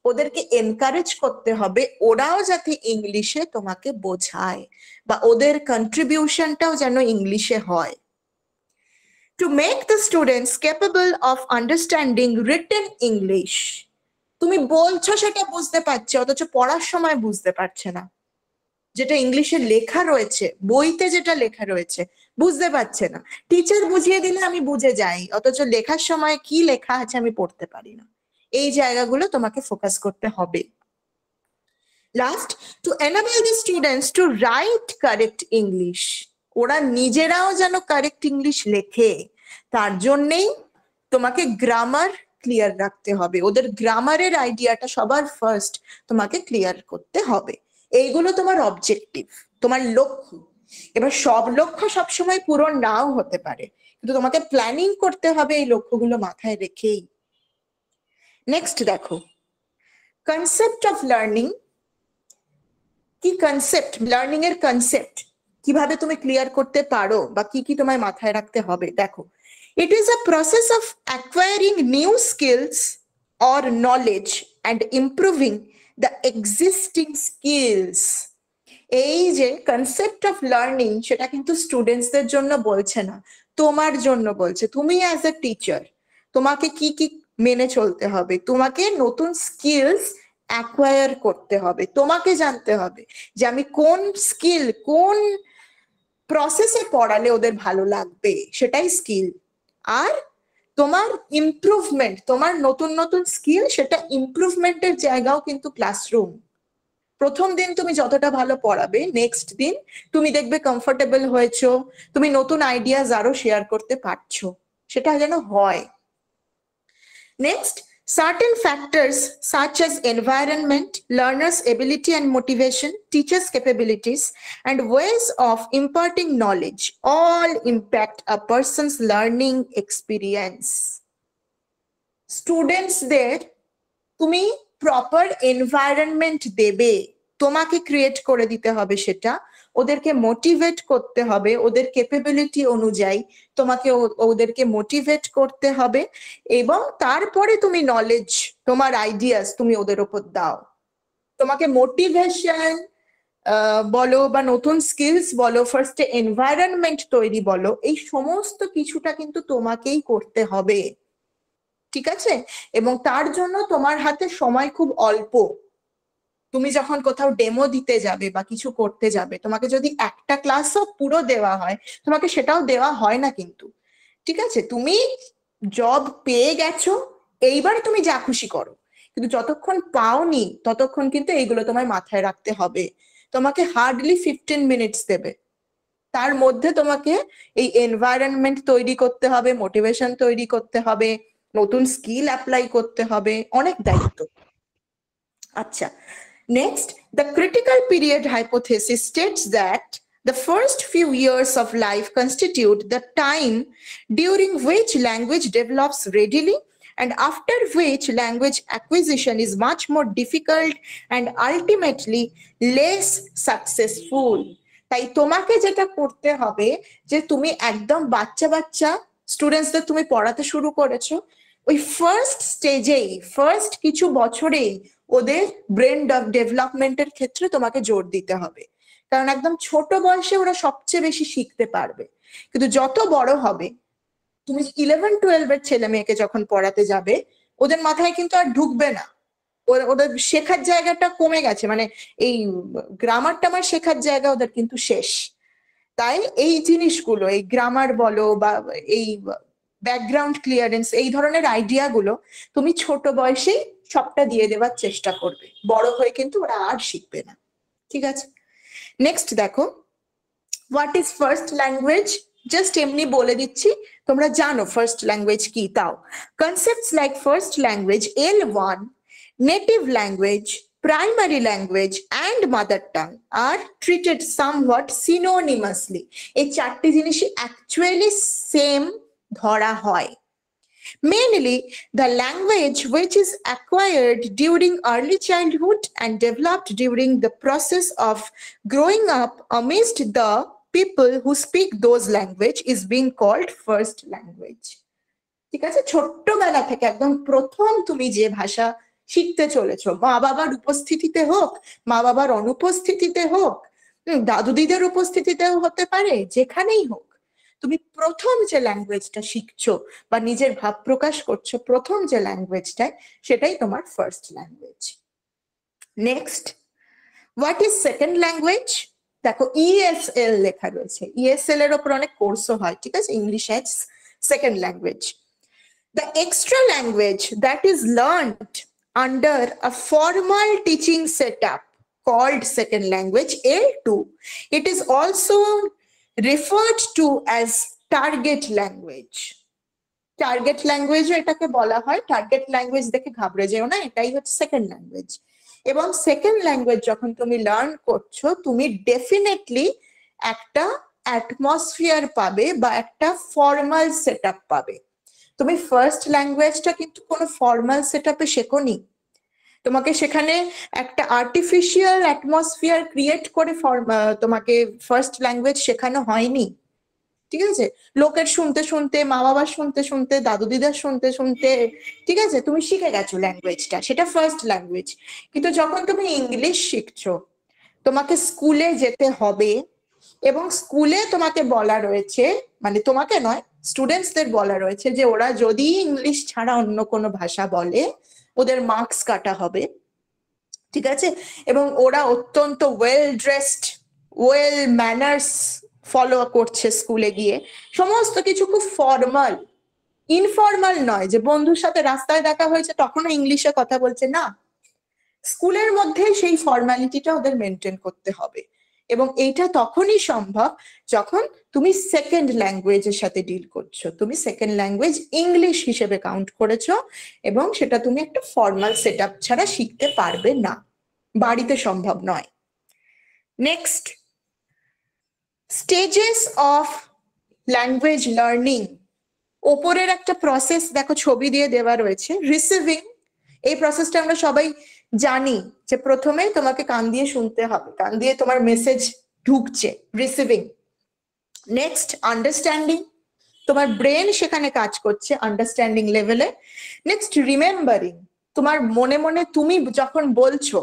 ওদেরকে এনকারেজ করতে হবে ওরাও যাতে ইংলিশে তোমাকে বোঝায় বা ওদের কন্ট্রিবিউশনটাও যেন ইংলিশে হয়। To make the students capable of understanding written English, তুমি বলছো সেটা বুঝতে পারছে অথচ পড়ার সময় বুঝতে পারছে না, যেটা ইংলিশে লেখা রয়েছে, বইতে যেটা লেখা রয়েছে বুঝতে পারছে না। টিচার বুঝিয়ে দিলে আমি বুঝে যাই, অথচ লেখার সময় কি লেখা আছে আমি পড়তে পারি না। এই জায়গাগুলো তোমাকে ফোকাস করতে হবে। Last, two enable the students two right correct English, ওরা নিজেরাও যেন কারেক্ট ইংলিশ লেখে, তার জন্যেই তোমাকে গ্রামার ক্লিয়ার রাখতে হবে, ওদের গ্রামারের আইডিয়াটা সবার ফার্স্ট তোমাকে ক্লিয়ার করতে হবে। এইগুলো তোমার অবজেক্টিভ, তোমার লক্ষ্য। এবার সব লক্ষ্য সবসময় পূরণ নাও হতে পারে, কিন্তু তোমাকে প্ল্যানিং করতে হবে এই লক্ষ্যগুলো মাথায় রেখেই। নেক্সট দেখো, কনসেপ্ট অফ লার্নিং। কি কনসেপ্ট, লার্নিং এর কনসেপ্ট কিভাবে তুমি ক্লিয়ার করতে পারো বা কি কি তোমায় মাথায় রাখতে হবে, দেখো। It is a process of acquiring new skills or knowledge and improving the existing skills. এই যে কনসেপ্ট অফ লার্নিং, সেটা কিন্তু স্টুডেন্টসদের জন্য বলছে না, তোমার জন্য বলছে। তুমি অ্যাজ এ টিচার তোমাকে কি কি মেনে চলতে হবে, তোমাকে নতুন স্কিলস অ্যাকোয়ার করতে হবে, তোমাকে জানতে হবে যে আমি কোন স্কিল কোন প্রসেসে পড়ালে ওদের ভালো লাগবে, সেটাই স্কিল। আর তোমার ইমপ্রুভমেন্ট, তোমার নতুন নতুন স্কিল, সেটা ইমপ্রুভমেন্টের জায়গাও কিন্তু ক্লাসরুম। প্রথম দিন তুমি যতটা ভালো পড়াবে, নেক্সট দিন তুমি দেখবে কমফোর্টেবল হয়েছো, তুমি নতুন আইডিয়াস আরো শেয়ার করতে পারছো, সেটা যেন হয়। Next, certain factors such as environment, learners' ability and motivation, teachers' capabilities, and ways of imparting knowledge all impact a person's learning experience. স্টুডেন্টসদের তুমি প্রপার এনভায়রনমেন্ট দেবে, তোমাকে ক্রিয়েট করে দিতে হবে সেটা, ওদেরকে মোটিভেট করতে হবে, ওদের ক্যাপাবিলিটি অনুযায়ী তোমাকে ওদেরকে মোটিভেট করতে হবে, এবং তারপরে তুমি নলেজ, তোমার আইডিয়াস তুমি ওদের ওপর দাও। তোমাকে মোটিভেশন বলো বা নতুন স্কিলস বলো, ফার্স্টে এনভায়রনমেন্ট তৈরি বলো, এই সমস্ত কিছুটা কিন্তু তোমাকেই করতে হবে, ঠিক আছে? এবং তার জন্য তোমার হাতে সময় খুব অল্প। তুমি যখন কোথাও ডেমো দিতে যাবে বা কিছু করতে যাবে, তোমাকে যদি একটা ক্লাসও পুরো দেওয়া হয়, তোমাকে সেটাও দেওয়া হয় না কিন্তু, ঠিক আছে? তুমি জব পেয়ে গেছো, এইবার তুমি যা খুশি করো, কিন্তু যতক্ষণ পাওনি ততক্ষণ কিন্তু এইগুলো তোমায় মাথায় রাখতে হবে। তোমাকে হার্ডলি 15 মিনিটস দেবে, তার মধ্যে তোমাকে এই এনভায়রনমেন্ট তৈরি করতে হবে, মোটিভেশন তৈরি করতে হবে, নতুন স্কিল অ্যাপ্লাই করতে হবে, অনেক দায়িত্ব। আচ্ছা, next, the critical period hypothesis states that the first few years of life constitute the time during which language develops readily, and after which language acquisition is much more difficult and ultimately less successful. তাই তোমাকে যেটা করতে হবে, যে তুমি একদম বাচ্চা বাচ্চা স্টুডেন্টসদের তুমি পড়াতে শুরু করেছো, ওই ফার্স্ট স্টেজেই, ফার্স্ট কিছু বছরেই ওদের ব্রেন ডেভেলপমেন্টের ক্ষেত্রে তোমাকে জোর দিতে হবে, কারণ একদম ছোট বয়সে ওরা সবচেয়ে বেশি শিখতে পারবে। কিন্তু যত বড় হবে, তুমি 11-12 এর ছেলে মেয়েকে যখন পড়াতে যাবে, ওদের মাথায় কিন্তু আর ঢুকবে না, ওদের শেখার জায়গাটা কমে গেছে, মানে এই গ্রামার টামার শেখার জায়গা ওদের কিন্তু শেষ। তাই এই জিনিসগুলো, এই গ্রামার বলো বা এই ব্যাকগ্রাউন্ড ক্লিয়ারেন্স, এই ধরনের আইডিয়া গুলো তুমি ছোট বয়সেই সবটা দিয়ে দেওয়ার চেষ্টা করবে, বড় হয়ে কিন্তু ওরা আর শিখবে না, ঠিক আছে? নেক্সট দেখো, what is first language? Just এমনি বলে দিচ্ছি, তোমরা জানো ফার্স্ট ল্যাঙ্গুয়েজ কি। তাও concepts like first language, L1, native language, primary language and mother tongue are treated somewhat synonymously. এই চারটি জিনিসই অ্যাকচুয়ালি সেম ধরা হয়। Mainly, the language which is acquired during early childhood and developed during the process of growing up amidst the people who speak those language is being called first language. ঠিক আছে, ছোট্টবেলা থেকে একদম প্রথম তুমি যে ভাষা শিখতে চলেছো, মা বাবার উপস্থিতিতে হোক, মা বাবার অনুপস্থিতিতে হোক, দাদু দিদার উপস্থিতিতেও হতে পারে, যেখানেই হোক, তুমি প্রথম যে ল্যাঙ্গুয়েজটা শিখছো বা নিজের ভাব প্রকাশ করছো প্রথম যে ল্যাঙ্গুয়েজটায়, সেটাই তোমার first language. Next, what is second language? দেখো ESL লেখা রয়েছে, ESL এর ওপর অনেক কোর্সও হয়, ঠিক আছে, English as second language. The extra language that is learned under a formal teaching setup called second language, L2, it is also referred to as target language. Target language এটাকে বলা হয়, টার্গেট ল্যাঙ্গুয়েজ দেখে ঘাবড়ে যেও না, এটাই হচ্ছে second language. এবং সেকেন্ড ল্যাঙ্গুয়েজ যখন তুমি লার্ন করছো, তুমি ডেফিনেটলি একটা অ্যাটমসফিয়ার পাবে বা একটা ফর্মাল সেটআপ পাবে। তুমি ফার্স্ট ল্যাঙ্গুয়েজটা কিন্তু কোনো ফর্মাল সেটআপে শেখোনি, তোমাকে সেখানে একটা আর্টিফিশিয়াল অ্যাটমসফিয়ার ক্রিয়েট করে তোমাকে ফার্স্ট ল্যাঙ্গুয়েজ শেখানো হয়নি, ঠিক আছে, লোকের শুনতে শুনতে, মা বাবার শুনতে শুনতে, দাদু দিদার শুনতে শুনতে, ঠিক আছে, তুমি শিখে গেছো ল্যাঙ্গুয়েজটা, সেটা ফার্স্ট ল্যাঙ্গুয়েজ। কিন্তু যখন তুমি ইংলিশ শিখছো, তোমাকে স্কুলে যেতে হবে এবং স্কুলে তোমাকে বলা রয়েছে, মানে তোমাকে নয়, স্টুডেন্টসদের বলা রয়েছে যে ওরা যদি ইংলিশ ছাড়া অন্য কোনো ভাষা বলে ওদের মার্কস কাটা হবে, ঠিক আছে, এবং ওরা অত্যন্ত well dressed, well manners follow করছে স্কুলে গিয়ে, সমস্ত কিছু খুব ফর্মাল, ইনফর্মাল নয় যে বন্ধুর সাথে রাস্তায় দেখা হয়েছে তখনও ইংলিশে কথা বলছে, না, স্কুলের মধ্যে সেই ফর্মালিটিটা ওদের মেনটেন করতে হবে। এবং এইটা তখনই সম্ভব যখন তুমি সেকেন্ড ল্যাঙ্গুয়েজের সাথে ডিল করছো, তুমি সেকেন্ড ল্যাঙ্গুয়েজ ইংলিশ হিসেবে কাউন্ট করেছো এবং সেটা তুমি একটা ফর্মাল সেটআপ ছাড়া শিখতে পারবে না, বাড়িতে সম্ভব নয়। Next, stages of language learning, ওপরের একটা প্রসেস দেখো ছবি দিয়ে দেওয়া রয়েছে, রিসিভিং। এই প্রসেসটা আমরা সবাই জানি যে প্রথমে তোমাকে কান দিয়ে শুনতে হবে, কান দিয়ে তোমার মেসেজ ঢুকছে, রিসিভিং। নেক্সট, আন্ডারস্ট্যান্ডিং, তোমার ব্রেন সেখানে কাজ করছে আন্ডারস্ট্যান্ডিং লেভেলে। নেক্সট, রিমেম্বারিং, তোমার মনে মনে তুমি যখন বলছো,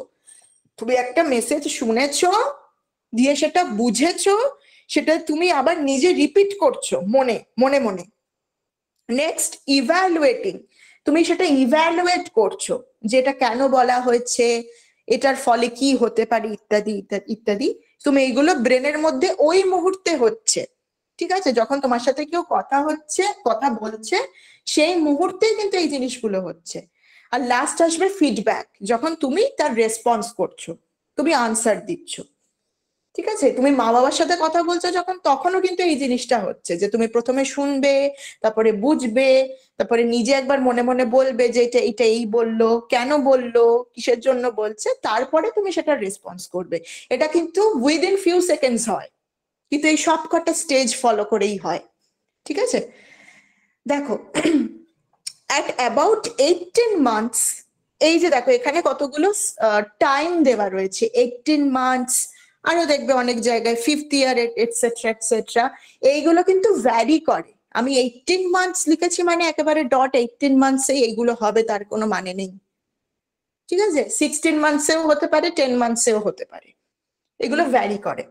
তুমি একটা মেসেজ শুনেছো, দিয়ে সেটা বুঝেছো, সেটা তুমি আবার নিজে রিপিট করছো মনে মনে মনে। নেক্সট, ইভ্যালুয়েটিং, তুমি সেটা ইভ্যালুয়েট করছো, যেটা কেন বলা হয়েছে, এটার ফলে কি হতে পারে, ইত্যাদি ইত্যাদি ইত্যাদি। তুমি এইগুলো ব্রেনের মধ্যে ওই মুহূর্তে হচ্ছে, ঠিক আছে, যখন তোমার সাথে কেউ কথা বলছে সেই মুহূর্তে কিন্তু এই জিনিসগুলো হচ্ছে। আর লাস্ট আসবে ফিডব্যাক, যখন তুমি তার রেসপন্স করছো, তুমি আনসার দিচ্ছ, ঠিক আছে, তুমি মা বাবার সাথে কথা বলছো যখন, তখনও কিন্তু এই জিনিসটা হচ্ছে যে তুমি প্রথমে শুনবে, তারপরে বুঝবে, তারপরে নিজে একবার মনে মনে বলবে যে এটা এটা এই বললো, কেন বললো, কিসের জন্য বলছে, তারপরে তুমি সেটা রেসপন্স করবে। এটা কিন্তু উইদিন ফিউ সেকেন্ডস হয়, কিন্তু এই সবকটা স্টেজ ফলো করেই হয়, ঠিক আছে। দেখো, at about 18 months, এই যে দেখো এখানে কতগুলো টাইম দেওয়া রয়েছে, 18 মান্থস, আরো দেখবে অনেক জায়গায় 5th ইয়ার এটসেট্রা এটসেট্রা, এইগুলো কিন্তু ভ্যারি করে। আমি 18 মান্থস লিখেছি মানে একেবারে ডট 18 মান্থসে এইগুলো হবে তার কোনো মানে নেই, ঠিক আছে, 16 মান্থসেও হতে পারে, 10 মান্থসেও হতে পারে, এগুলো ভ্যারি করে।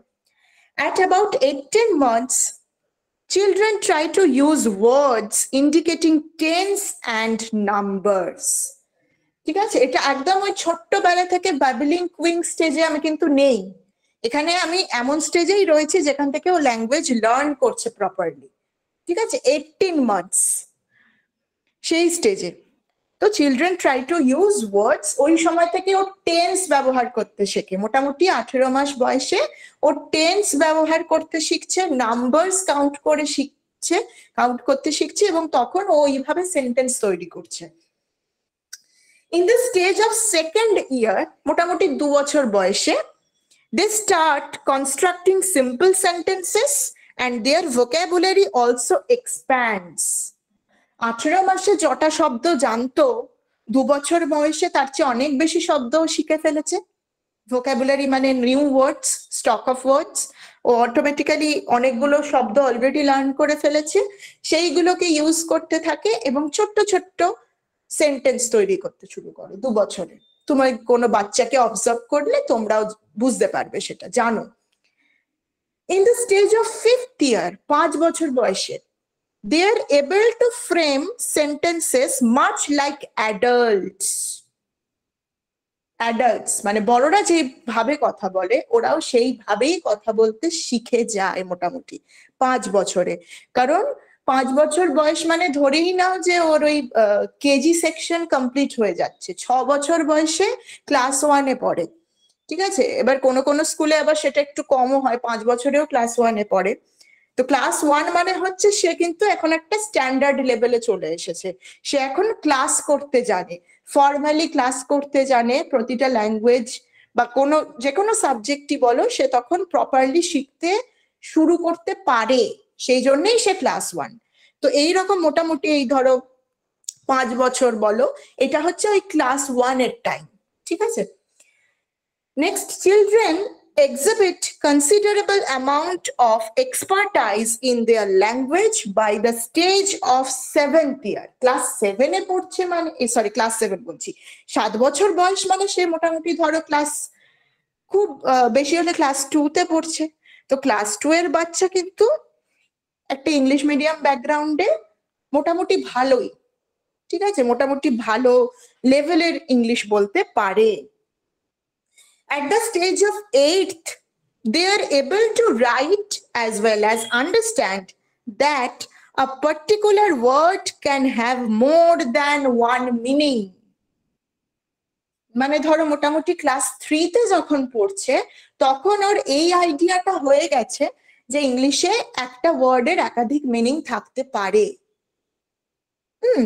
At about 18 months, children try to use words indicating tense and numbers, ঠিক আছে, এটা একদম ওই ছোট্টবেলা থেকে বাবলিং কুইং স্টেজে আমি কিন্তু নেই, এখানে আমি এমন স্টেজেই রয়েছি যেখান থেকে ও ল্যাঙ্গুয়েজ লার্ন করছে প্রপারলি, ঠিক আছে, 18 মান্থস সেই স্টেজে। তো children try to use words, ওই সময় থেকে ও টেন্স ব্যবহার করতে শেখে, মোটামুটি 18 মাস বয়সে ও টেন্স ব্যবহার করতে শিখছে, নাম্বারস কাউন্ট করতে শিখছে এবং তখন ও এইভাবে সেন্টেন্স তৈরি করছে। In the stage of second year, মোটামুটি 2 বছর বয়সে, they start constructing simple sentences and their vocabulary also expands. 18 মাসে যটা শব্দ জানতো 2 বছর বয়সে তার চেয়ে অনেক বেশি শব্দ শিখে ফেলেছে। ভোকাবুলারি মানে new words, stock of words, ও অটোমেটিক্যালি অনেকগুলো শব্দ অলরেডি লার্ন করে ফেলেছে, সেইগুলোকে ইউজ করতে থাকে এবং ছোট্ট ছোট্ট সেন্টেন্স তৈরি করতে শুরু করে 2 বছরে। তোমার কোনো বাচ্চাকে অবজার্ভ করলে তোমরাও বুঝতে পারবে, সেটা জানো। In the stage of 5th ইয়ার, 5 বছর বয়সে, they are able to frame sentences much like adults মানে বড়রা যেভাবে কথা বলে ওরাও সেইভাবেই কথা বলতে শিখে যায় মোটামুটি 5 বছরে। কারণ 5 বছর বয়স মানে ধরেই নাও যে ওর ওই কেজি সেকশন কমপ্লিট হয়ে যাচ্ছে, 6 বছর বয়সে ক্লাস 1-এ পড়ে, ঠিক আছে। এবার কোনো কোনো স্কুলে আবার সেটা একটু কমও হয়, 5 বছরেও ক্লাস 1-এ পড়ে। তো ক্লাস 1 মানে হচ্ছে সে কিন্তু এখন একটা স্ট্যান্ডার্ড লেভেলে চলে এসেছে, সে এখন ক্লাস করতে জানে, ফর্মালি ক্লাস করতে জানে, প্রতিটা ল্যাঙ্গুয়েজ বা কোনো যে কোনো সাবজেক্টই বলো সে তখন প্রপারলি শিখতে শুরু করতে পারে, সেই জন্যই সে ক্লাস 1। তো এইরকম মোটামুটি এই ধরো 5 বছর বলো, এটা হচ্ছে ওই ক্লাস 1-এর টাইম, ঠিক আছে। Next, children exhibit considerable amount of expertise in their language by the stage of 7th year. Class 7-এ পড়ছে মানে সরি ক্লাস 7 বলছি, 7 বছর বয়স মানে সে মোটামুটি ধরো ক্লাস, খুব বেশি হলে ক্লাস 2-তে পড়ছে। তো ক্লাস 2 এর বাচ্চা কিন্তু একটা ইংলিশ মিডিয়াম ব্যাকগ্রাউন্ডে মোটামুটি ভালোই, ঠিক আছে, মোটামুটি ভালো লেভেলের ইংলিশ বলতে পারে। At the stage of 8th, they are able to write as well as understand that a particular word can have more than one meaning. মানে ধরো মোটামুটি ক্লাস 3-তে যখন পড়ছে তখন ওর এই আইডিয়াটা হয়ে গেছে যে ইংলিশে একটা ওয়ার্ডের একাধিক মিনিং থাকতে পারে।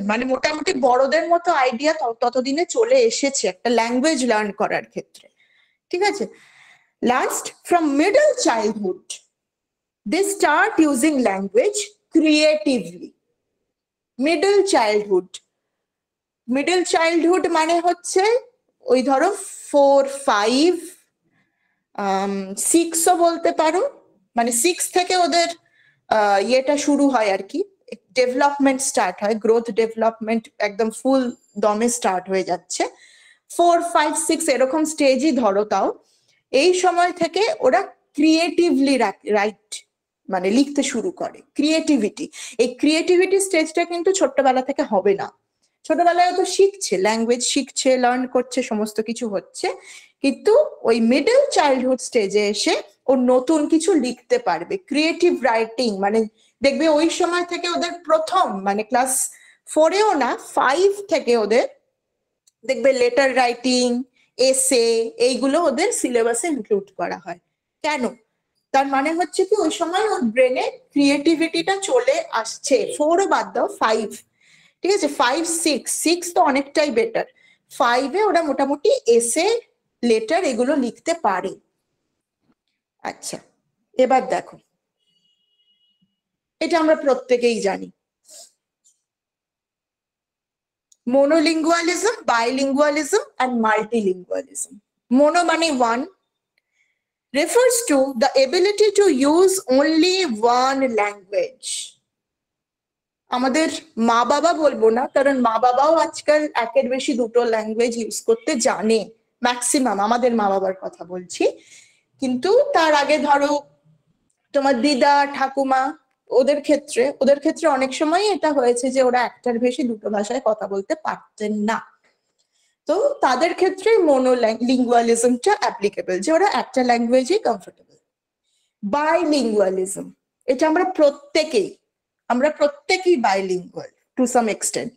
মানে মোটামুটি বড়দের মতো আইডিয়া ততদিনে চলে এসেছে একটা ল্যাঙ্গুয়েজ লার্ন করার ক্ষেত্রে, ঠিক আছে। Last, from middle childhood, they start using language creatively. Middle childhood মানে হচ্ছে ওই ধরো 4, 5, 6ও বলতে পারো, মানে 6 থেকে ওদের ইয়েটা শুরু হয় আর কি, ডেভেলপমেন্ট স্টার্ট হয়, গ্রোথ ডেভেলপমেন্ট একদম ফুল দমে স্টার্ট হয়ে যাচ্ছে। 4, 5, 6 এরকম স্টেজই ধরো। তাও এই সময় থেকে ওরা ক্রিয়েটিভলি রাইট মানে লিখতে শুরু করে। ক্রিয়েটিভিটি, এই ক্রিয়েটিভিটি স্টেজটা কিন্তু ছোট্টবেলা থেকে হবে না, ছোটবেলায় তো শিখছে, ল্যাঙ্গুয়েজ শিখছে, লার্ন করছে, সমস্ত কিছু হচ্ছে, কিন্তু ওই মিডল চাইল্ডহুড স্টেজে এসে ও নতুন কিছু লিখতে পারবে। ক্রিয়েটিভ রাইটিং মানে দেখবে ওই সময় থেকে ওদের প্রথম মানে ক্লাস 4-এও না 5 থেকে ওদের দেখবে লেটার রাইটিং, এসে, এইগুলো ওদের সিলেবাসে ইনক্লুড করা হয়। কেন? তার মানে হচ্ছে কি ওই সময় ওর ব্রেনে ক্রিয়েটিভিটিটা চলে আসছে। 4ও বাদ দাও, 5, ঠিক আছে, 5, 6 তো অনেকটাই বেটার, 5-এ ওরা মোটামুটি এসে, লেটার এগুলো লিখতে পারে। আচ্ছা, এবার দেখো, এটা আমরা প্রত্যেকেই জানি, monolingualism, bilingualism and multilingualism. Mono মানে one, refers to the ability to use only one language. আমাদের মা বাবা বলবো না, কারণ মা বাবাও আজকাল একের বেশি দুটো ল্যাঙ্গুয়েজ ইউজ করতে জানে, ম্যাক্সিমাম আমাদের মা বাবার কথা বলছি। কিন্তু তার আগে ধরো তোমার দিদা, ঠাকুমা, ওদের ক্ষেত্রে অনেক সময় এটা হয়েছে যে ওরা একটার বেশি দুটো ভাষায় কথা বলতে পারতেন না। তো তাদের ক্ষেত্রে মোনোলিঙ্গুয়ালিজমটা অ্যাপ্লিকেবল, যে ওরা একটা ল্যাঙ্গুয়েজে কমফোর্টেবল। বাইলিঙ্গুয়ালিজম, এটা আমরা প্রত্যেকেই bilingual to some extent,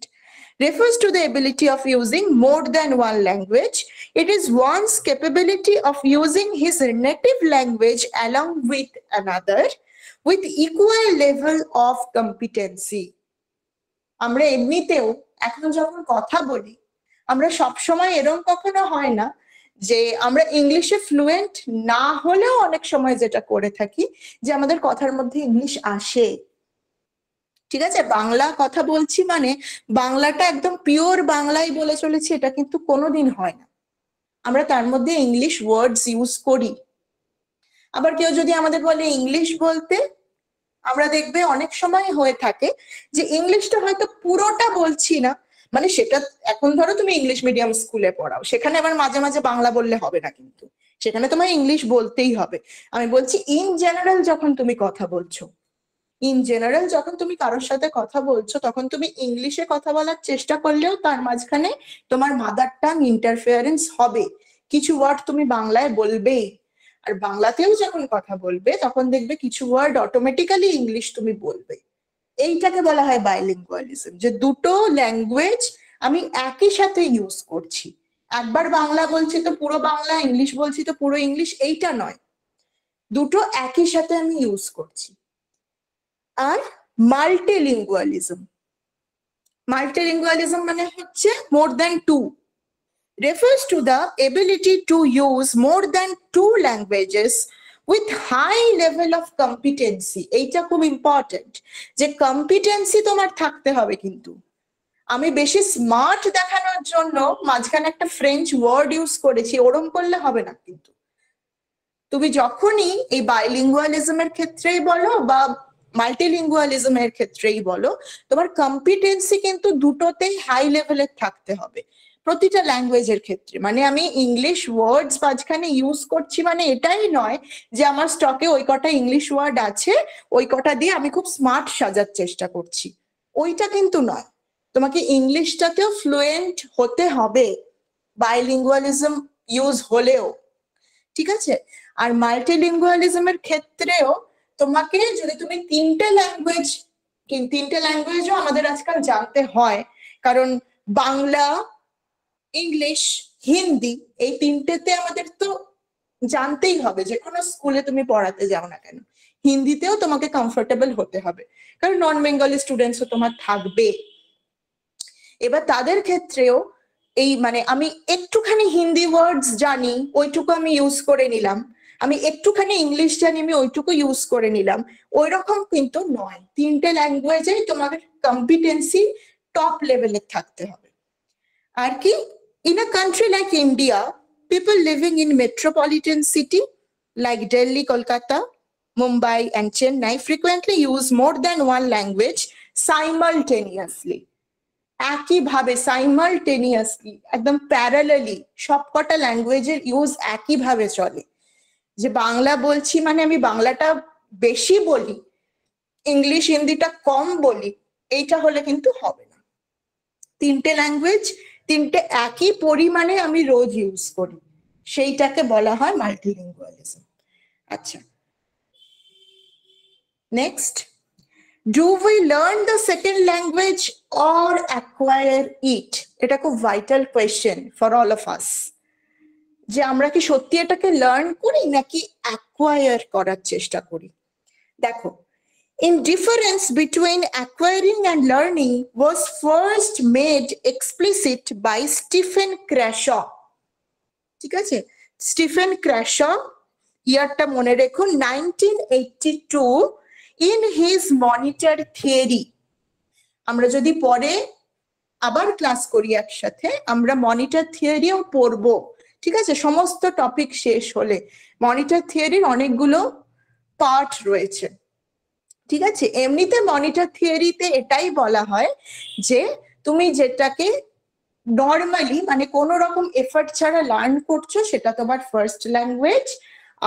refers to the ability of using more than one language. It is one's capability of using his native language along with another with equal level of competency. আমরা এমনিতেও এখন যখন কথা বলি, আমরা সবসময় এরকম কখনো হয় না যে আমরা ইংলিশে ফ্লুয়েন্ট না হলেও অনেক সময় যেটা করে থাকি যে আমাদের কথার মধ্যে ইংলিশ আসে, ঠিক আছে? বাংলা কথা বলছি মানে বাংলাটা একদম পিওর বাংলায় বলে চলেছি এটা কিন্তু কোনোদিন হয় না। আমরা তার মধ্যে ইংলিশ ওয়ার্ডস ইউজ করি। আবার কেউ যদি আমাদের বলে ইংলিশ বলতে, আমরা দেখবে অনেক সময় হয়ে থাকে যে ইংলিশটা হয়তো পুরোটা বলছি না, মানে সেটা এখন ধরো তুমি ইংলিশ মিডিয়াম স্কুলে পড়াও, সেখানে আবার মাঝে মাঝে বাংলা বললে হবে না, কিন্তু সেখানে তোমায় ইংলিশ বলতেই হবে। আমি বলছি ইন জেনারেল যখন তুমি কথা বলছো, ইন জেনারেল যখন তুমি কারোর সাথে কথা বলছো, তখন তুমি ইংলিশে কথা বলার চেষ্টা করলেও তার মাঝখানে তোমার মাদার টাং ইন্টারফেয়ারেন্স হবে, কিছু ওয়ার্ড তুমি বাংলায় বলবেই। আর বাংলাতেও যখন কথা বলবে তখন দেখবে কিছু ওয়ার্ড অটোমেটিক্যালি ইংলিশ তুমি বলবে। এইটাকে বলা হয় বাইলিঙ্গুয়ালিজম, যে দুটো ল্যাঙ্গুয়েজ আমি একই সাথে ইউজ করছি। একবার বাংলা বলছি তো পুরো বাংলা, ইংলিশ বলছি তো পুরো ইংলিশ, এইটা নয়, দুটো একই সাথে আমি ইউজ করছি। আর মাল্টিলিঙ্গুয়ালিজম, মাল্টিলিঙ্গুয়ালিজম মানে হচ্ছে more than two, refers to the ability to use more than two languages with high level of competency. এইটা খুব ইম্পর্টেন্ট, যে কম্পিটেন্সি তোমার থাকতে হবে। কিন্তু আমি বেশি স্মার্ট দেখানোর জন্য মাঝখানে একটা ফ্রেঞ্চ ওয়ার্ড ইউজ করেছি, ওরম করলে হবে না। কিন্তু তুমি যখনই এই বাইলিঙ্গুয়ালিজমের ক্ষেত্রেই বলো বা মাল্টিলিঙ্গুয়ালিজমের ক্ষেত্রেই বলো, তোমার কম্পিটেন্সি কিন্তু দুটোতেই হাই লেভেলের থাকতে হবে, প্রতিটা ল্যাঙ্গুয়েজের ক্ষেত্রে। মানে আমি ইংলিশ ওয়ার্ডস মাঝখানে ইউজ করছি মানে এটাই নয় যে আমার স্টকে ওই কটা ইংলিশ ওয়ার্ড আছে, ওই কটা দিয়ে আমি খুব স্মার্ট সাজার চেষ্টা করছি, ওইটা কিন্তু নয়। তোমাকে ইংলিশটাতেও ফ্লুয়েন্ট হতে হবে বাইলিঙ্গুয়ালিজম ইউজ হলেও, ঠিক আছে? আর মাল্টিলিঙ্গুয়ালিজমের ক্ষেত্রেও তোমাকে, যদি তুমি তিনটে ল্যাঙ্গুয়েজও আমাদের আজকাল জানতে হয়, কারণ বাংলা, ইংলিশ, হিন্দি, এই তিনটেতে আমাদের তো জানতেই হবে, যে কোনো স্কুলে তুমি পড়াতে যাও না কেন হিন্দিতেও তোমাকে কমফোর্টেবল হতে হবে, কারণ নন বেঙ্গলি স্টুডেন্টসও তোমার থাকবে। এবার তাদের ক্ষেত্রেও এই মানে আমি একটুখানি হিন্দি ওয়ার্ডস জানি ওইটুকু আমি ইউজ করে নিলাম, আমি একটুখানি ইংলিশ জানি আমি ওইটুকু ইউজ করে নিলাম, ওই রকম কিন্তু নয়। তিনটে ল্যাঙ্গুয়েজেই তোমাদের কম্পিটেন্সি টপ লেভেলে থাকতে হবে। আর কি, in a country like India, people living in metropolitan city like Delhi, Kolkata, Mumbai and Chennai frequently use more than one language simultaneously. একইভাবে সাইমালটেনিয়াসলি, একদম প্যারালালি সবকটা ল্যাঙ্গুয়েজের ইউজ একইভাবে চলে। যে বাংলা বলছি মানে আমি বাংলাটা বেশি বলি, ইংলিশ হিন্দিটা কম বলি, এইটা হলে কিন্তু হবে না। তিনটে ল্যাঙ্গুয়েজ তিনটে একই পরিমাণে আমি রোজ ইউজ করি, সেইটাকে বলা হয় মাল্টিলিঙ্গুয়ালিজম। আচ্ছা, next, do we learn the second language or acquire it? এটা খুব vital question for all of us, যে আমরা কি সত্যি এটাকে লার্ন করি নাকি অ্যাকোয়ার করার চেষ্টা করি। দেখো, in difference between acquiring and learning was first made explicit by Stephen Crashaw. ঠিক আছে, স্টিফেন ক্র্যাশো, ইয়ারটা মনে রেখো 1982, in his monitor theory. আমরা যদি পরে আবার ক্লাস করি একসাথে, আমরা মনিটর থিওরিও পড়বো, ঠিক আছে? সমস্ত টপিক শেষ হলে মনিটর থিওরির অনেকগুলো পার্ট রয়েছে, ঠিক আছে? এমনিতে মনিটর থিওরিতে এটাই বলা হয় যে তুমি যেটাকে নর্মালি মানে কোনো রকম এফর্ট ছাড়া লার্ন করছো সেটা তোমার ফার্স্ট ল্যাঙ্গুয়েজ,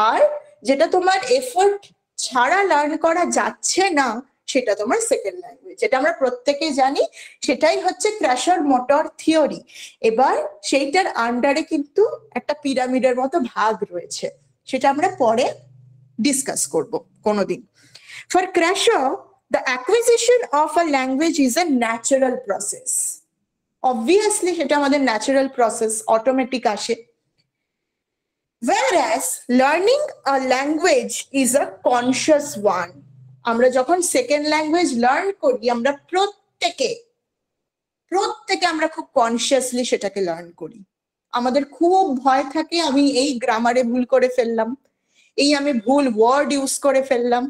আর যেটা তোমার এফর্ট ছাড়া লার্ন করা যাচ্ছে না সেটা তোমার সেকেন্ড ল্যাঙ্গুয়েজ। যেটা আমরা প্রত্যেকেই জানি, সেটাই হচ্ছে ক্র্যাশার মোটর থিওরি। এবার সেইটার আন্ডারে কিন্তু একটা পিরামিডের মতো ভাগ রয়েছে, সেটা আমরা পরে ডিসকাস করব কোনোদিন। For Crashaw, the acquisition of a language is a natural process. Obviously, সেটা আমাদের ন্যাচারাল প্রসেস, অটোমেটিক আসে। Whereas learning a language is a conscious one. আমরা যখন সেকেন্ড ল্যাঙ্গুয়েজ লার্ন করি, আমরা প্রত্যেকে আমরা খুব কনসিয়াসলি সেটাকে লার্ন করি। আমাদের খুব ভয় থাকে আমি এই গ্রামারে ভুল করে ফেললাম, এই আমি ভুল ওয়ার্ড ইউজ করে ফেললাম,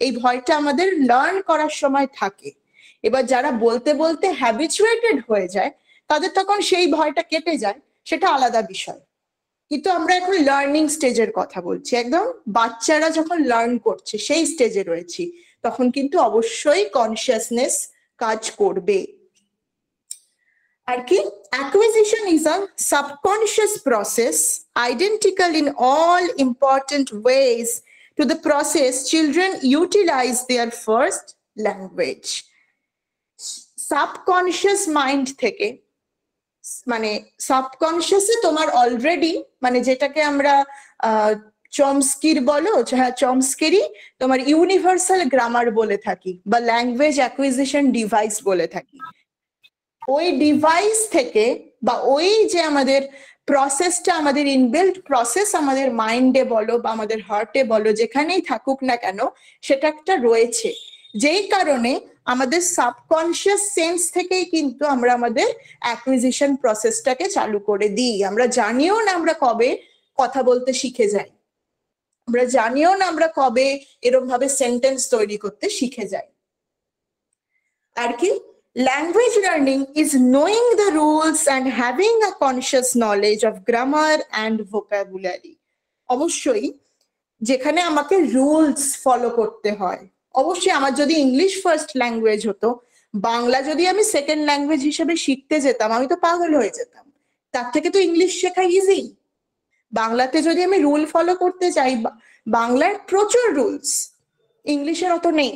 এই ভয়টা আমাদের লার্ন করার সময় থাকে। এবার যারা বলতে বলতে হ্যাবিচুয়েটেড হয়ে যায় তাদের তখন সেই ভয়টা কেটে যায়, সেটা আলাদা বিষয়। কিন্তু আমরা এখন লার্নিং স্টেজের কথা বলছি, একদম বাচ্চারা যখন লার্ন করছে সেই স্টেজে রয়েছি, তখন কিন্তু অবশ্যই কনসিয়াসনেস কাজ করবে। আর কি, acquisition is a subconscious process identical in all important ways to the process children utilize their first language. Subconscious mind থেকে, মানে সাবকনশিয়াসে তোমার অলরেডি, মানে যেটাকে আমরা চমস্কির বলো, হ্যাঁ চমস্কিরই তোমার ইউনিভার্সাল গ্রামার বলে থাকি বা ল্যাঙ্গুয়েজ অ্যাকুইজিশন ডিভাইস বলে থাকি। ওই ডিভাইস থেকে বা ওই যে আমাদের প্রসেসটা, আমাদের ইনবিল্ট প্রসেস আমাদের মাইন্ডে বলো বা আমাদের হার্টে বলো, যেখানেই থাকুক না কেন সেটা একটা রয়েছে, যেই কারণে আমাদের সাবকনশিয়াস সেন্স থেকেই কিন্তু আমরা আমাদের অ্যাকুইজিশন প্রসেসটাকে চালু করে দিই। আমরা জানিও না আমরা কবে কথা বলতে শিখে যাই, আমরা জানিও না আমরা কবে এরকম ভাবে সেন্টেন্স তৈরি করতে শিখে যাই। আর কি, language learning is knowing the rules and having a conscious knowledge of grammar and vocabulary. অবশ্যই যেখানে আমাকে রুলস ফলো করতে হয়, অবশ্যই আমার যদি ইংলিশ ফার্স্ট ল্যাঙ্গুয়েজ হতো, বাংলা যদি আমি সেকেন্ড ল্যাঙ্গুয়েজ হিসেবে শিখতে যেতাম, আমি তো পাগল হয়ে যেতাম। তার থেকে তো ইংলিশ শেখা ইজি। বাংলাতে যদি আমি রুল ফলো করতে চাই, বাংলার প্রচুর রুলস, ইংলিশের অত নেই,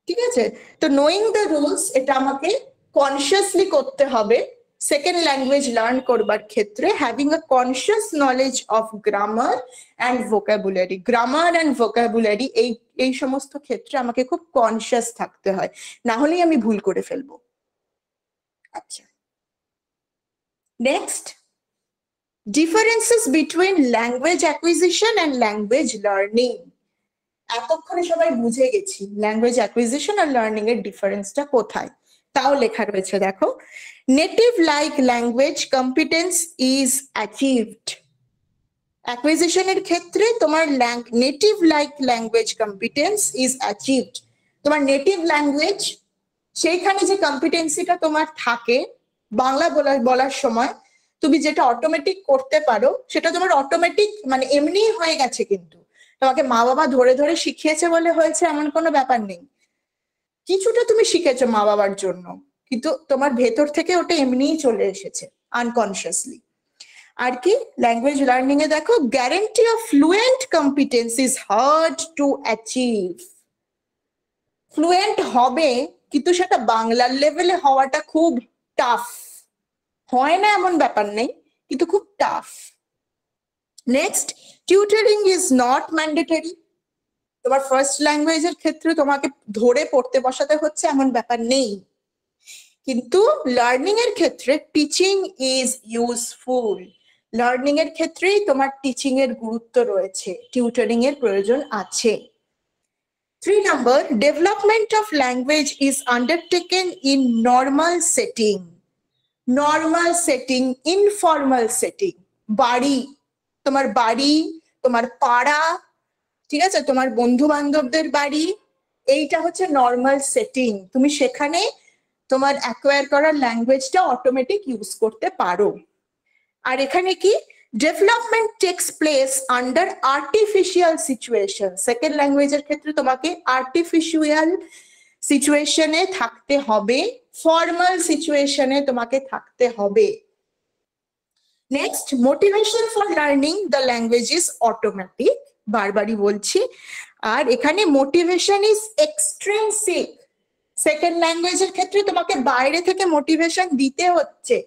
ঠিক আছে? তো নোয়িং দ্য রুলস, এটা আমাকে কনসিয়াসলি করতে হবে সেকেন্ড ল্যাঙ্গুয়েজ লার্ন করবার ক্ষেত্রে। Having a conscious knowledge of grammar and vocabulary, grammar and vocabulary এই সমস্ত ক্ষেত্রে আমাকে খুব কনসিয়াস থাকতে হয়, না হলেই আমি ভুল করে ফেলবো। আচ্ছা, next, differences between language acquisition and language learning. এতক্ষণে সবাই বুঝে গেছি ল্যাঙ্গুয়েজ অ্যাকুইজিশন আর লার্নিং এর ডিফারেন্সটা কোথায়। তাও লেখা রয়েছে, দেখো, native like language competence is achieved. অ্যাকুইজিশনের ক্ষেত্রে তোমার native like language competence is achieved. তোমার নেটিভ ল্যাঙ্গুয়েজ, সেইখানে যে কম্পিটেন্সিটা তোমার থাকে বাংলা বলার সময়, তুমি যেটা অটোমেটিক করতে পারো সেটা তোমার অটোমেটিক, মানে এমনিই হয়ে গেছে। কিন্তু তোমাকে মা বাবা ধরে ধরে শিখিয়েছে বলে হয়েছে এমন কোনো ব্যাপার নেই। কিছুটা তুমি শিখেছো মা বাবার জন্য, কিন্তু তোমার ভেতর থেকে ওটা এমনিই চলে এসেছে আনকনসিয়াসলি। আর কি, ল্যাঙ্গুয়েজ লার্নিং এ দেখো, guarantee of fluent competence is hard to achieve. Fluent হবে, কিন্তু সেটা বাংলার লেভেলে হওয়াটা খুব টাফ। হয় না এমন ব্যাপার নেই, কিন্তু খুব tough. Next, tutoring is not mandatory. তোমার ফার্স্ট ল্যাঙ্গুয়েজের ক্ষেত্রে তোমাকে ধরে পড়তে বসাতে হচ্ছে এমন ব্যাপার নেই, কিন্তু লার্নিং এর ক্ষেত্রে টিচিং ইজ ইউজফুল। লার্নিং এর ক্ষেত্রেই তোমার টিচিং এর গুরুত্ব রয়েছে, টিউটারিং এর প্রয়োজন আছে। 3 number, development of language is undertaken in normal setting. Normal setting, informal setting, বাড়ি, তোমার বাড়ি, তোমার পাড়া, ঠিক আছে, তোমার বন্ধু বান্ধবদের বাড়ি, এইটা হচ্ছে নর্মাল সেটিং। তুমি সেখানে তোমার অ্যাকোয়ার করার ল্যাঙ্গুয়েজটা অটোমেটিক ইউজ করতে পারো। আর এখানে কি, development takes place under artificial situation. Second ল্যাঙ্গুয়েজের ক্ষেত্রে তোমাকে আর্টিফিশিয়াল সিচুয়েশনে থাকতে হবে, ফর্মাল সিচুয়েশনে তোমাকে থাকতে হবে। Next, motivation for learning the language is automatic, বারবারই বলছি। আর এখানে মোটিভেশন ইজ এক্সট্রিনসিক। সেকেন্ড ল্যাঙ্গুয়েজের ক্ষেত্রে তোমাকে বাইরে থেকে মোটিভেশন দিতে হচ্ছে,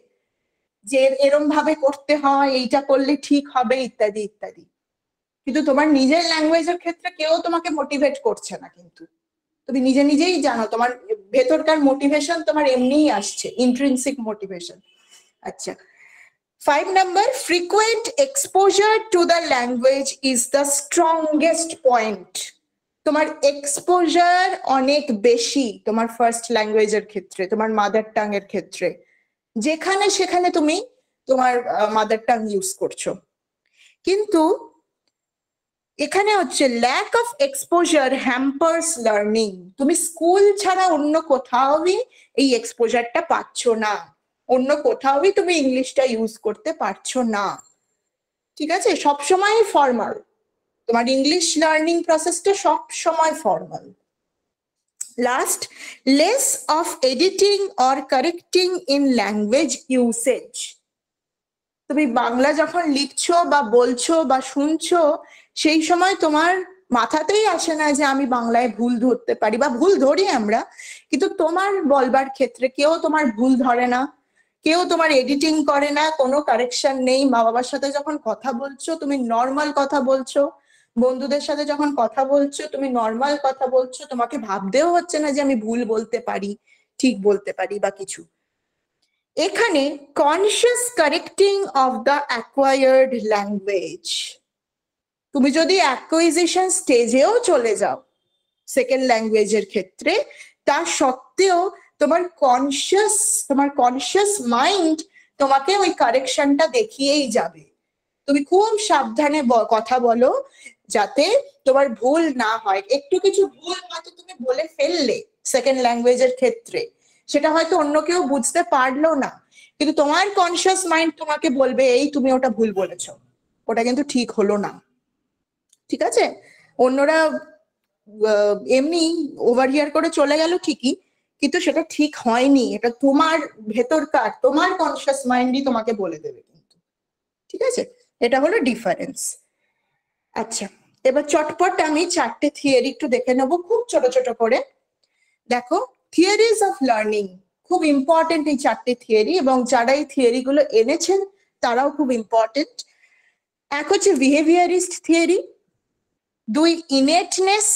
যে এরম ভাবে করতে হয়, এইটা করলে ঠিক হবে, ইত্যাদি ইত্যাদি। কিন্তু তোমার নিজের ল্যাঙ্গুয়েজের ক্ষেত্রে কেউ তোমাকে মোটিভেট করছে না, কিন্তু তুমি নিজে নিজেই জানো তোমার ভেতরকার মোটিভেশন তোমার এমনিই আসছে, ইন্ট্রিনসিক মোটিভেশন। আচ্ছা, 5 number, frequent exposure to the language is the strongest point. তোমার এক্সপোজার অনেক বেশি তোমার ফার্স্ট ল্যাঙ্গুয়েজের ক্ষেত্রে, তোমার মাদার টাং এর ক্ষেত্রে, যেখানে সেখানে তুমি তোমার মাদার টাং ইউজ করছো। কিন্তু এখানে হচ্ছে lack of exposure hampers learning. তুমি স্কুল ছাড়া অন্য কোথাওই এই এক্সপোজারটা পাচ্ছ না, অন্য কোথাওই তুমি ইংলিশটা ইউজ করতে পারছো না। ঠিক আছে, সবসময় ফর্মাল, তোমার ইংলিশ লার্নিং প্রসেসটা সব সময় formal. Last, less of editing or correcting in language usage. তুমি বাংলা যখন লিখছো বা বলছো বা শুনছো, সেই সময় তোমার মাথাতেই আসে না যে আমি বাংলায় ভুল ধরতে পারি, বা ভুল ধরি আমরা, কিন্তু তোমার বলবার ক্ষেত্রে কেউ তোমার ভুল ধরে না, কেউ তোমার এডিটিং করে না, কোনো কারেকশন নেই। মা বাবার সাথে যখন কথা বলছো তুমি নর্মাল কথা বলছো, বন্ধুদের সাথে যখন কথা বলছো তুমি নর্মাল কথা বলছো, তোমাকে ভাবতেও হচ্ছে না যে আমি ভুল বলতে পারি, ঠিক বলতে পারি বা কিছু। এখানে conscious correcting of the acquired language, তুমি যদি অ্যাকুইজিশন স্টেজেও চলে যাও সেকেন্ড ল্যাঙ্গুয়েজের ক্ষেত্রে, তা সত্ত্বেও তোমার কনসিয়াস মাইন্ড তোমাকে ওই কারেকশনটা দেখিয়েই যাবে। তুমি খুব সাবধানে কথা বলো যাতে তোমার ভুল না হয়। একটু কিছু ভুল হয়তো তুমি বলে ফেললে সেকেন্ড ল্যাঙ্গুয়েজের ক্ষেত্রে, সেটা হয়তো অন্য কেউ বুঝতে পারলো না, কিন্তু তোমার কনসিয়াস মাইন্ড তোমাকে বলবে এই তুমি ওটা ভুল বলেছো, ওটা কিন্তু ঠিক হলো না। ঠিক আছে, অন্যরা এমনি ওভারহিয়ার করে চলে গেল ঠিকই, কিন্তু সেটা ঠিক হয়নি, এটা তোমার ভেতরকার তোমার কনসিয়াস মাইন্ডই তোমাকে বলে দেবে কিন্তু। ঠিক আছে, এটা হলো ডিফারেন্স। আচ্ছা, এবার চটপট আমি চারটে থিওরি একটু দেখে নেবো খুব ছোট ছোট করে। দেখো, থিওরিজ অফ লার্নিং খুব ইম্পর্টেন্ট এই চারটে থিওরি, এবং যারা এই থিওরি গুলো এনেছেন তারাও খুব ইম্পর্টেন্ট। এক হচ্ছে বিহেভিয়ারিস্ট থিওরি, দুই ইনেটনেস,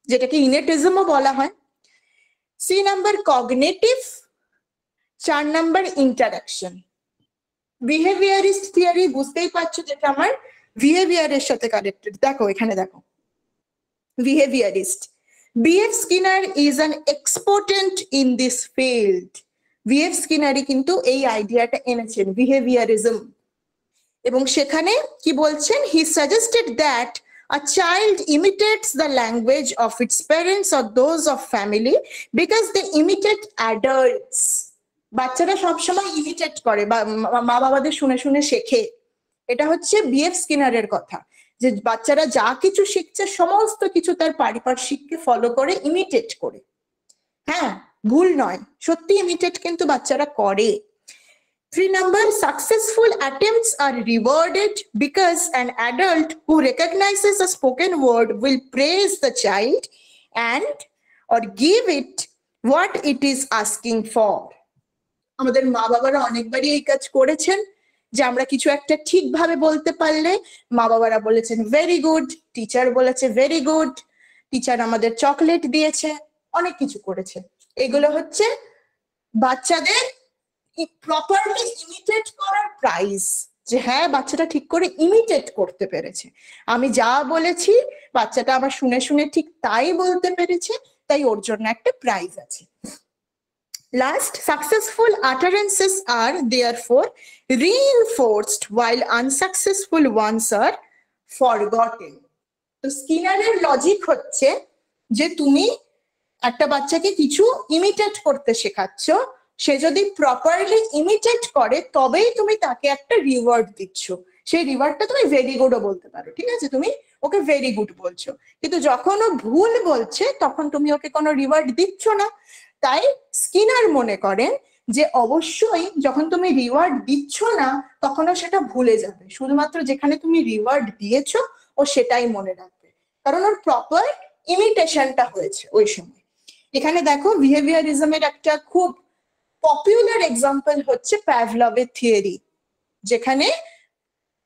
যেটাকে ইনেটিজমও বলা হয়, C number cognitive, 4 number interaction. Behaviourist theory বুঝতেই পারছো যেটা আমার বিহেভিয়ারের সাথে কানেক্টেড। দেখো এখানে দেখো, behaviourist B F Skinner is an exponent in this field. B F স্কিনারই কিন্তু এই আইডিয়াটা এনেছেন বিহেভিয়ারিজম, এবং সেখানে কি বলছেন, he suggested that a child imitates the language of its parents or those of family because they imitate adults. বাচ্চারা সবসময় ইমিটেট করে, মা বাবাদের শুনে শুনে শেখে। এটা হচ্ছে বিএফ স্কিনারের কথা, যে বাচ্চারা যা কিছু শিখছে সমস্ত কিছু তার পারিপার্শ্বিককে ফলো করে, ইমিটেট করে। হ্যাঁ, ভুল নয়, সত্যি ইমিটেট কিন্তু বাচ্চারা করে। 3 number, successful attempts are rewarded because an adult who recognizes a spoken word will praise the child and or give it what it is asking for. আমাদের মা বাবারা অনেকবারই এই কাজ করেছেন, যে আমরা কিছু একটা ঠিকভাবে বলতে পারলে মা বাবারা বলেছেন ভেরি গুড, টিচার বলেছে ভেরি গুড, টিচার আমাদের চকলেট দিয়েছে, অনেক কিছু করেছে। এগুলো হচ্ছে বাচ্চাদের প্রপারলি ইমিটেট করার প্রাইজ, যে হ্যাঁ বাচ্চাটা ঠিক করে ইমিটেট করতে পেরেছে, আমি যা বলেছি বাচ্চাটা আমার শুনে শুনে ঠিক তাই বলতে পেরেছে, তাই ওর জন্য একটা প্রাইজ আছে। Last, successful utterances are therefore reinforced while unsuccessful ones are forgotten. তো স্কিনারের লজিক হচ্ছে যে তুমি একটা বাচ্চাকে কিছু ইমিটেট করতে শেখাচ্ছ, সে যদি প্রপারলি ইমিটেট করে তবেই তুমি তাকে একটা রিওয়ার্ড দিচ্ছ। সেই রিওয়ার্ডটা তুমি ভেরি গুডও বলতে পারো, ঠিক আছে, তুমি ওকে ভেরি গুড বলছো, কিন্তু যখন ও ভুল বলছে তখন তুমি ওকে কোনো রিওয়ার্ড দিচ্ছ না। তাই স্কিনার মনে করেন যে অবশ্যই যখন তুমি রিওয়ার্ড দিচ্ছ না তখনও সেটা ভুলে যাবে, শুধুমাত্র যেখানে তুমি রিওয়ার্ড দিয়েছো ও সেটাই মনে রাখবে, কারণ ওর প্রপার ইমিটেশনটা হয়েছে ওই সময়। এখানে দেখো বিহেভিয়ারিজমের একটা খুব পপুলার এক্সাম্পল হচ্ছে প্যাভলভের থিওরি, যেখানে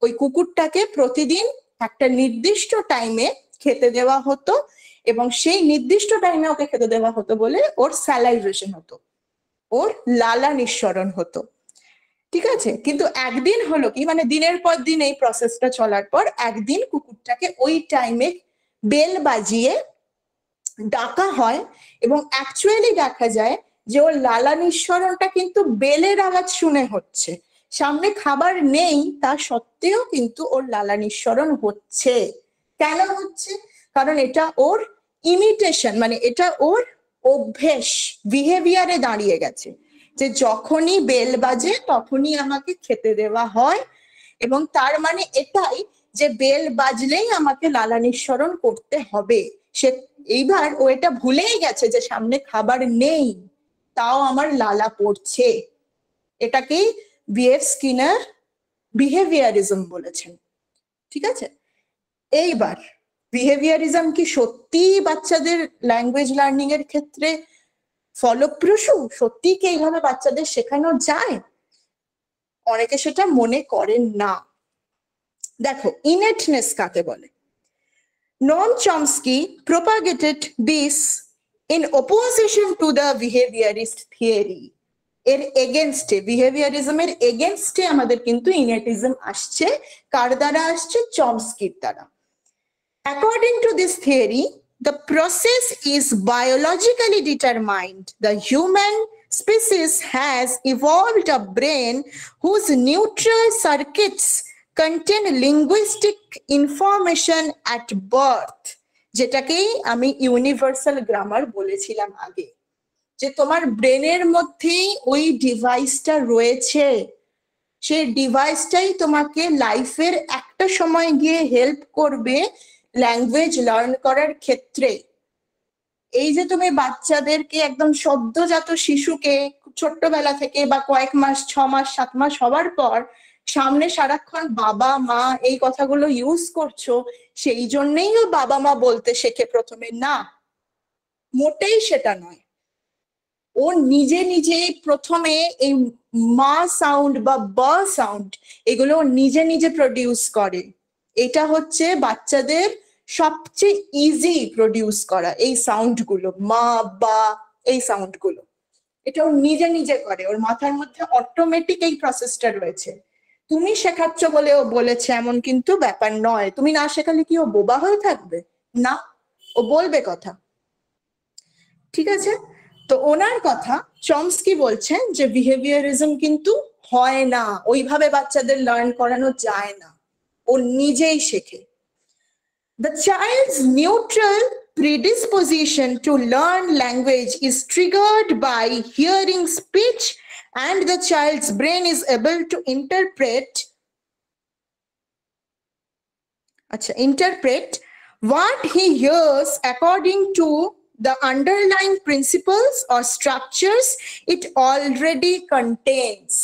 ওই কুকুরটাকে প্রতিদিন একটা নির্দিষ্ট টাইমে খেতে দেওয়া হতো, এবং সেই নির্দিষ্ট টাইমে ওকে খেতে দেওয়া হতো বলে ওর স্যালাইভেশন হতো, ওর লালা নিঃসরণ হতো। ঠিক আছে, কিন্তু একদিন হলো কি, মানে দিনের পর দিন এই প্রসেসটা চলার পর একদিন কুকুরটাকে ওই টাইমে বেল বাজিয়ে ডাকা হয়, এবং অ্যাকচুয়ালি দেখা যায় যে ওর লালা নিঃসরণটা কিন্তু বেলের আওয়াজ শুনে হচ্ছে, সামনে খাবার নেই তা সত্ত্বেও কিন্তু ওর লালা নিঃসরণ হচ্ছে। কেন হচ্ছে? কারণ এটা ওর ইমিটেশন, মানে এটা ওর অভ্যেস, বিহেভিয়ারে দাঁড়িয়ে গেছে যে যখনই বেল বাজে তখনই আমাকে খেতে দেওয়া হয়, এবং তার মানে এটাই যে বেল বাজলেই আমাকে লালা নিঃসরণ করতে হবে। সে এইবার ও এটা ভুলেই গেছে যে সামনে খাবার নেই, তাও আমার লালা পড়ছে। এটাকেই বিএফ স্কিনার বিহেভিয়ারিজম বলেছেন। ঠিক আছে, এইবার বিহেভিয়ারিজম কি সত্যি বাচ্চাদের ল্যাঙ্গুয়েজ লার্নিং এর ক্ষেত্রে ফলপ্রসূ? সত্যি কি এইভাবে বাচ্চাদের শেখানো যায়? অনেকে সেটা মনে করেন না। দেখো, ইনেটনেস কাকে বলে? Noam Chomsky propagated this in opposition to the behaviorist theory. এর এগেনস্টে, বিহেভিয়ারিজমের এগেনস্টে আমাদের কিন্তু ইনেটিজম আসছে। কার দ্বারা আসছে? চমস্কির দ্বারা। According to this theory, the process is biologically determined. The human species has evolved a brain whose neutral circuits contain linguistic information at birth, যেটাকেই আমি ইউনিভার্সাল গ্রামার বলেছিলাম আগে, যে তোমার ব্রেনের মধ্যেই ওই ডিভাইসটা রয়েছে। সেই ডিভাইসটাই তোমাকে লাইফের একটা সময় গিয়ে হেল্প করবে ল্যাঙ্গুয়েজ লার্ন করার ক্ষেত্রে। এই যে তুমি বাচ্চাদেরকে, একদম সদ্যজাত শিশুকে ছোট্টবেলা থেকে বা কয়েক মাস, 6 মাস 7 মাস হওয়ার পর সামনে সারাক্ষণ বাবা মা এই কথাগুলো ইউজ করছো, সেই জন্যই ও বাবা মা বলতে শেখে প্রথমে? না, মোটেই সেটা নয়। ও নিজে নিজে প্রথমে এই মা সাউন্ড বা ব সাউন্ড এগুলো নিজে নিজে প্রডিউস করে। এটা হচ্ছে বাচ্চাদের সবচেয়ে ইজি প্রডিউস করা, এই সাউন্ড গুলো, মা বা এই সাউন্ড গুলো। এটা ও নিজে নিজে করে, ওর মাথার মধ্যে অটোমেটিক এই প্রসেসটা রয়েছে। তুমি শেখাচ্ছ বলে ও বলেছে এমন কিন্তু ব্যাপার নয়। তুমি না শেখালে কি ও বোবা হয়ে থাকবে? না, ও বলবে কথা। ঠিক আছে, তো ওনার কথা, চমস্কি বলছেন যে বিহেভিয়ারিজম কিন্তু হয় না, ওইভাবে বাচ্চাদের লার্ন করানো যায় না, ও নিজেই শেখে। The child's neutral predisposition to learn language is triggered by hearing speech, and the child's brain is able to interpret what he hears according to the underlying principles or structures it already contains.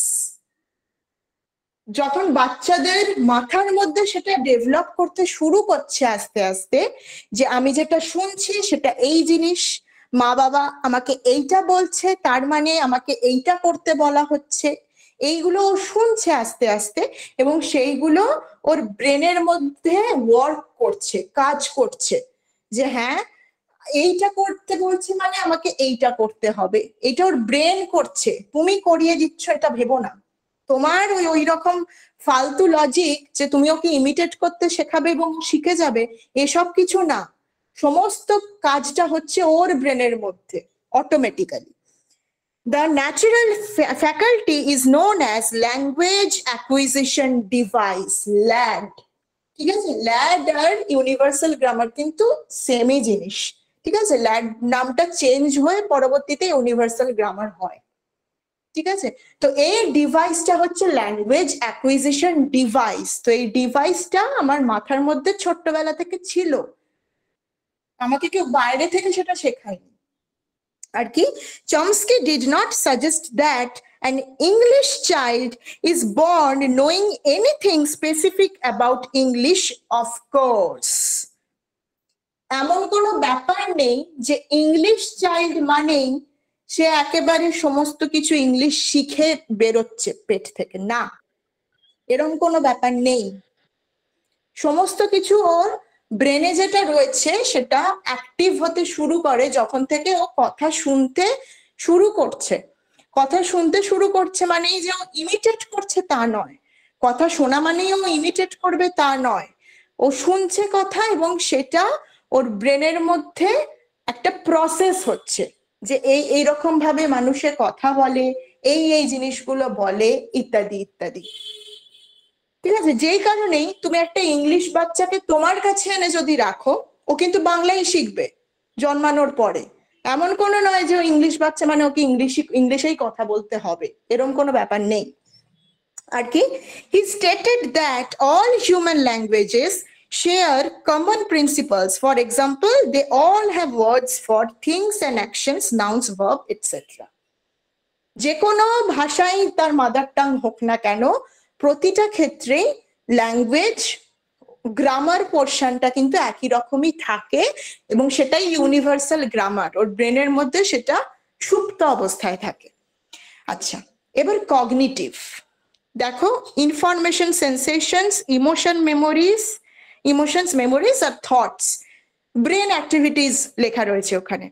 যখন বাচ্চাদের মাথার মধ্যে সেটা develop করতে শুরু করছে আস্তে আস্তে, যে আমি যেটা শুনছি সেটা এই জিনিস, মা বাবা আমাকে এইটা বলছে, তার মানে আমাকে এইটা করতে বলা হচ্ছে, এইগুলো ও শুনছে আস্তে আস্তে, এবং সেইগুলো ওর ব্রেনের মধ্যে ওয়ার্ক করছে, কাজ করছে, যে হ্যাঁ এইটা করতে বলছে মানে আমাকে এইটা করতে হবে। এটা ওর ব্রেন করছে, তুমি করিয়ে দিচ্ছ এটা ভেবো না। তোমার ওই রকম ফালতু লজিক যে তুমি ওকে ইমিটেট করতে শেখাবে এবং শিখে যাবে, এসব কিছু না। সমস্ত কাজটা হচ্ছে ওর ব্রেনের মধ্যে automatically. The natural faculty is known as language acquisition device, LAD. ঠিক আছে, ল্যাড আর ইউনিভার্সাল গ্রামার কিন্তু সেমই জিনিস। ঠিক আছে, ল্যাড নামটা চেঞ্জ হয়ে পরবর্তীতে ইউনিভার্সাল গ্রামার হয়। ঠিক আছে, তো এই ডিভাইসটা হচ্ছে ল্যাঙ্গুয়েজ অ্যাকুইজিশন ডিভাইস। তো এই ডিভাইসটা আমার মাথার মধ্যে ছোট্টবেলা থেকে ছিল, আমাকে কেউ বাইরে থেকে সেটা শেখায়নি আর কি। Chomsky did not suggest that an English child is born knowing anything specific about English, of course. এমন কোনো ব্যাপার নেই যে ইংলিশ চাইল্ড মানেই সে একেবারে সমস্ত কিছু ইংলিশ শিখে বেরোচ্ছে পেট থেকে, না, এরকম কোনো ব্যাপার নেই। সমস্ত কিছু ওর ব্রেনে যেটা রয়েছে সেটা অ্যাক্টিভ হতে শুরু করে যখন থেকে ও কথা শুনতে শুরু করছে। কথা শুনতে শুরু করছে মানেই যে ও ইমিটেট করছে তা নয়, কথা শোনা মানেই ও ইমিটেট করবে তা নয়। ও শুনছে কথা এবং সেটা ওর ব্রেনের মধ্যে একটা প্রসেস হচ্ছে, যে এইরকম ভাবে মানুষের কথা বলে, এই জিনিসগুলো বলে, ইত্যাদি ইত্যাদি। ঠিক আছে? যেই কারণেই তুমি একটা ইংলিশ বাচ্চাকে তোমার কাছে এনে যদি রাখো, ও কিন্তু বাংলাই শিখবে জন্মানোর পরে। এমন কোনো নয় যে ও ইংলিশ বাচ্চা মানে ওকে ইংলিশেই কথা বলতে হবে, এরকম কোনো ব্যাপার নেই আর কি। He stated that all human languages share common principles. For example, they all have words for things and actions, nouns, verb, etc. যে কোনো ভাষাই তার মাদার টাং হোক না কেন, প্রতিটা ক্ষেত্রে ল্যাঙ্গুয়েজ গ্রামার পোর্শনটা কিন্তু একই রকমই থাকে, এবং সেটাই ইউনিভার্সাল গ্রামার, ওর ব্রেনের মধ্যে সেটা সুপ্ত অবস্থায় থাকে। আচ্ছা, এবার কগনিটিভ দেখো, ইনফরমেশন, সেন্সেশনস, ইমোশনস, মেমোরিজ আর থটস, ব্রেন অ্যাক্টিভিটিস লেখা রয়েছে ওখানে।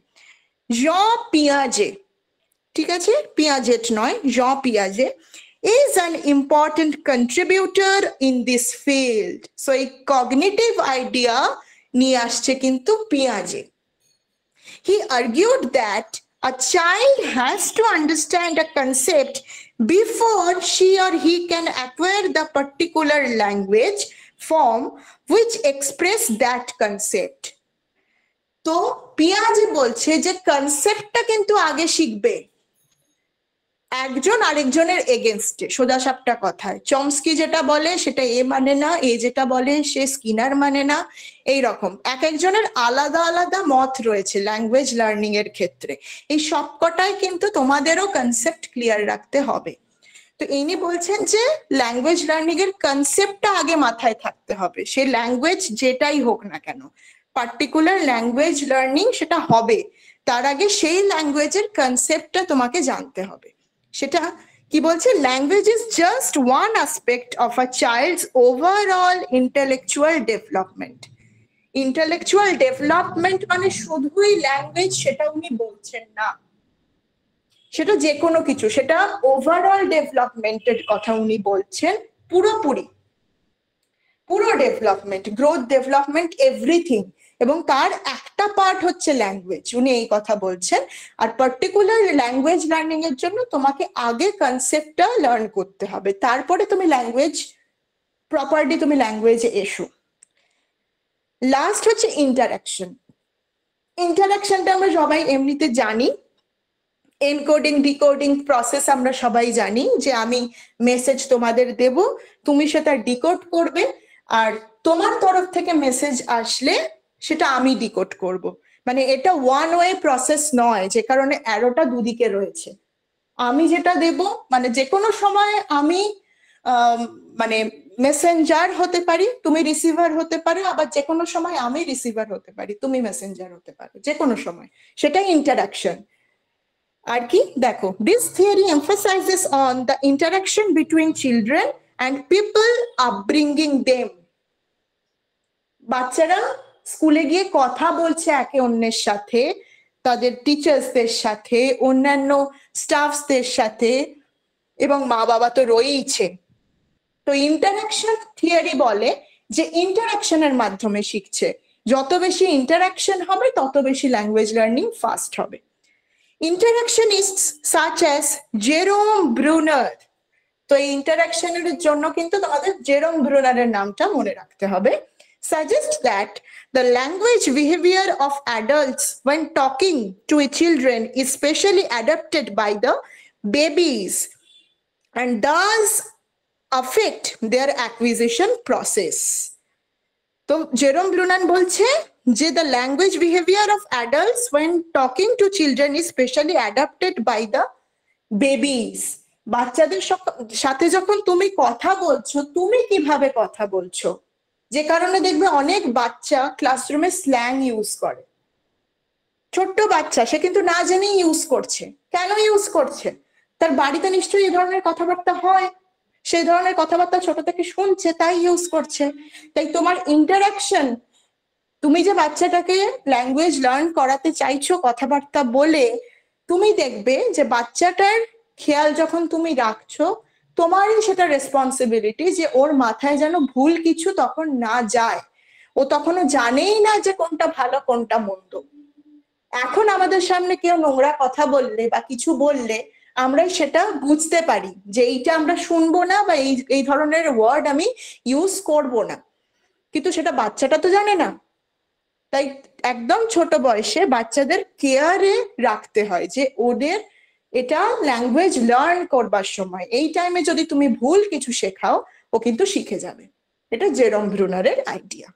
জঁ পিয়াজে, ঠিক আছে, পিয়াজেট নয়, Jean পিয়াজে is an important contributor in this field. So a cognitive idea নিয়ে আসছে কিন্তু পিয়াজে। He argued that a child has to understand a concept before she or he can acquire the particular language form which express that concept. তো পিয়াজে বলছে যে কনসেপ্টটা কিন্তু আগে শিখবে, একজন আরেকজনের এগেনস্টে, সোজাসাপটা কথায়। চমস্কি যেটা বলে সেটা এ মানে না, এ যেটা বলে সে স্কিনার মানে না, এই রকম এক একজনের আলাদা আলাদা মত রয়েছে ল্যাঙ্গুয়েজ লার্নিং এর ক্ষেত্রে। এই সবকটাই কিন্তু তোমাদেরও কনসেপ্ট ক্লিয়ার রাখতে হবে। তো ইনি বলছেন যে ল্যাঙ্গুয়েজ লার্নিং এর কনসেপ্টটা আগে মাথায় থাকতে হবে, সে ল্যাঙ্গুয়েজ যেটাই হোক না কেন, পার্টিকুলার ল্যাঙ্গুয়েজ লার্নিং সেটা হবে, তার আগে সেই ল্যাঙ্গুয়েজের কনসেপ্টটা তোমাকে জানতে হবে। সেটা কি বলছে, language is just one aspect of a child's overall intellectual development. Intellectual development মানে শুধুই ল্যাঙ্গুয়েজ সেটা উনি বলছেন না, সেটা যে কোনো কিছু, সেটা ওভারঅল ডেভেলপমেন্টের কথা উনি বলছেন, পুরোপুরি পুরো ডেভেলপমেন্ট, গ্রোথ, ডেভেলপমেন্ট, এভরিথিং, এবং তার একটা পার্ট হচ্ছে ল্যাঙ্গুয়েজ, উনি এই কথা বলছেন। আর পার্টিকুলার ল্যাঙ্গুয়েজ লার্নিং এর জন্য তোমাকে আগে কনসেপ্টটা লার্ন করতে হবে, তারপরে তুমি ল্যাঙ্গুয়েজ প্রপারলি তুমি ল্যাঙ্গুয়েজে এসো। লাস্ট হচ্ছে ইন্টারাকশন। ইন্টারাকশনটা আমরা সবাই এমনিতে জানি, এনকোডিং ডিকোডিং প্রসেস আমরা সবাই জানি, যে আমি মেসেজ তোমাদের দেব, তুমি সেটা ডিকোড করবে, আর তোমার তরফ থেকে মেসেজ আসলে সেটা আমি ডিকোড করব। মানে এটা ওয়ান ওয়ে প্রসেস নয়, যে কারণে অ্যারোটা দুদিকে রয়েছে। আমি যেটা দেব, মানে যে কোনো সময় আমি মানে মেসেঞ্জার হতে পারি, তুমি রিসিভার হতে পারো, আবার যে কোনো সময় আমি রিসিভার হতে পারি, তুমি মেসেঞ্জার হতে পারো, যে কোনো সময়, সেটাই ইন্টারাকশন আর কি। দেখো, this theory emphasises on the interaction between children and people upbringing them. বাচ্চারা স্কুলে গিয়ে কথা বলছে একে অন্যের সাথে, তাদের টিচার্সদের সাথে, অন্যান্য স্টাফসদের সাথে, এবং মা বাবা তো রয়েইছে। তো ইন্টারাকশন থিওরি বলে যে ইন্টারাকশনের মাধ্যমে শিখছে, যত বেশি ইন্টারাকশন হবে তত বেশি ল্যাঙ্গুয়েজ লার্নিং ফাস্ট হবে। ইন্টারাকশনিস্টস সাচ অ্যাজ জেরোম ব্রুনার, তো এই ইন্টারাকশনের জন্য কিন্তু তোমাদের জেরোম ব্রুনারের নামটা মনে রাখতে হবে, suggest that the language behavior of adults when talking to children is specially adapted by the babies and thus affect their acquisition process. তো জেরোম ব্রুনার বলছে যে the language behavior of adults when talking to children is specially adapted by the babies. বাচ্চাদের সাথে যখন তুমি কথা বলছো, তুমি কিভাবে কথা বলছো, যে কারণে দেখবে অনেক বাচ্চা ক্লাসরুমে স্ল্যাং ইউজ করে। ছোট্ট বাচ্চা, সে কিন্তু না জেনেই ইউজ করছে। কেন ইউজ করছে? তার বাড়িতে নিশ্চয়ই এই ধরনের কথাবার্তা হয়, সেই ধরনের কথাবার্তা ছোট থেকে শুনছে, তাই ইউজ করছে। তাই তোমার ইন্টারাকশন, তুমি যে বাচ্চাটাকে ল্যাঙ্গুয়েজ লার্ন করাতে চাইছো কথাবার্তা বলে, তুমি দেখবে যে বাচ্চাটার খেয়াল যখন তুমি রাখছো, তোমারই সেটা রেসপন্সিবিলিটি যে ওর মাথায় যেন ভুল কিছু তখন না যায়। ও তখনও জানেই না যে কোনটা ভালো কোনটা মন্দ। এখন আমাদের সামনে কেউ নোংরা কথা বললে বা কিছু বললে আমরা সেটা বুঝতে পারি যে এইটা আমরা শুনবো না বা এই ধরনের ওয়ার্ড আমি ইউজ করব না, কিন্তু সেটা বাচ্চাটা তো জানে না। তাই একদম ছোট বয়সে বাচ্চাদের কেয়ারে রাখতে হয় যে ওদের এটা ল্যাঙ্গুয়েজ লার্ন করবার সময় এই টাইমে যদি তুমি ভুল কিছু শেখাও ও কিন্তু শিখে যাবে। এটা জেরম ব্রুনারের আইডিয়া।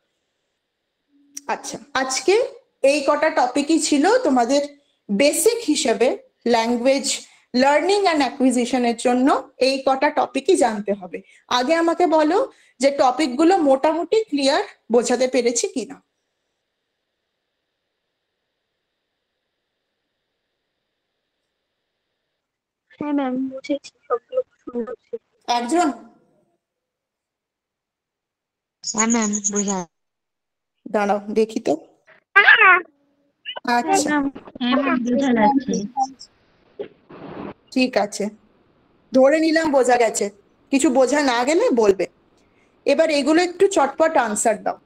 আচ্ছা, আজকে এই কটা টপিকই ছিল তোমাদের বেসিক হিসেবে ল্যাঙ্গুয়েজ লার্নিং অ্যান্ড অ্যাকুইজিশনের জন্য এই কটা টপিকই জানতে হবে। আগে আমাকে বলো যে টপিকগুলো মোটামুটি ক্লিয়ার বোঝাতে পেরেছি কিনা। হ্যাঁ ম্যাম, বুঝেছি, সবগুলো সুন্দর ছিল। একজন হ্যাঁ ম্যাম, বোঝা দাঁড়াও দেখি তো। আচ্ছা হ্যাঁ ম্যাম, বোঝা যাচ্ছে। ঠিক আছে, ধরে নিলাম বোঝা গেছে। কিছু বোঝা না গেলে বলবে। এবার এগুলো একটু চটপট আনসার দাও।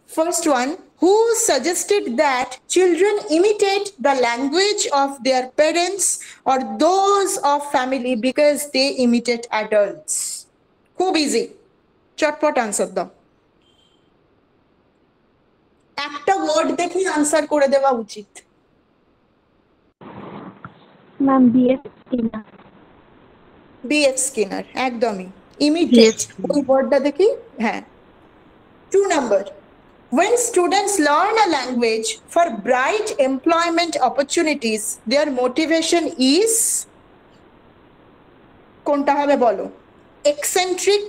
First one, who suggested that children imitate the language of their parents or those of family because they imitate adults? খুব ইজি, চটপট আনসার দাও। একটা ওয়ার্ড দেখে আনসার করে দেওয়া উচিত। ম্যাম, বিএসসি না। বিএফ স্কিনার, একদমই ইমিটেট ওই ওয়ার্ডটা দেখি। হ্যাঁ। 2 number, when students learn a language for bright employment opportunities, their motivation is কোনটা হবে বলো? eccentric,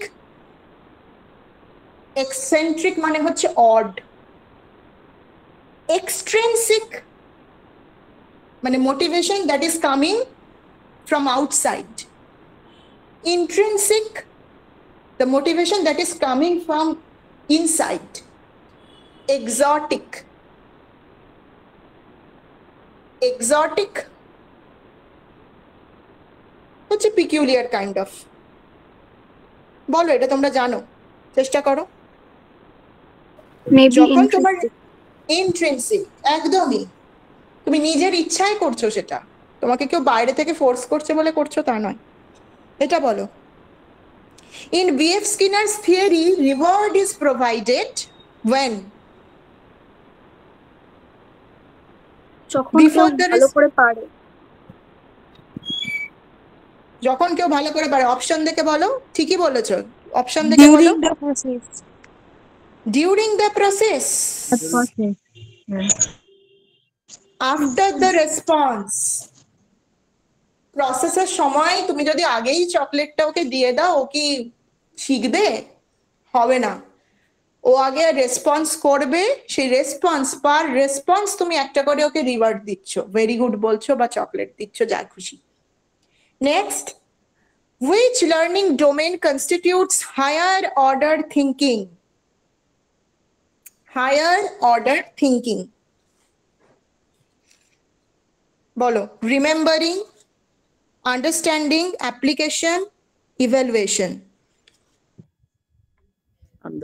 eccentric মানে হচ্ছে odd, extrinsic মানে motivation that is coming from outside, intrinsic the motivation that is coming from inside, exotic, exotic হচ্ছে peculiar kind of। বলো, এটা তোমরা জানো, চেষ্টা করো। মেবি যখন তোমার ইন্ট্রিনসিক, একদমই তুমি নিজের ইচ্ছায় করছো, সেটা তোমাকে কেউ বাইরে থেকে ফোর্স করছে বলে করছো তা নয়। এটা বলো। In B.F. Skinner's theory, reward is provided when যখন Before কেউ there ভালো is- করে পারে। যখন কেউ ভালো করে পারে। অপশন দেখে বলো। ঠিকই বলেছো, অপশন দেখে বলো। During the process. During the process, after the response, প্রসেসের সময় তুমি যদি আগেই চকলেটটা ওকে দিয়ে দাও, ও কি শিখবে? হবে না। ও আগে রেসপন্স করবে, সেই রেসপন্স পার রেসপন্স তুমি একটা করে ওকে রিওয়ার্ড দিচ্ছ, ভেরি গুড বলছো বা চকলেট দিচ্ছ, যা খুশি। Next, which learning domain constitutes higher order thinking? Higher order thinking বলো। Remembering, understanding, application, evaluation.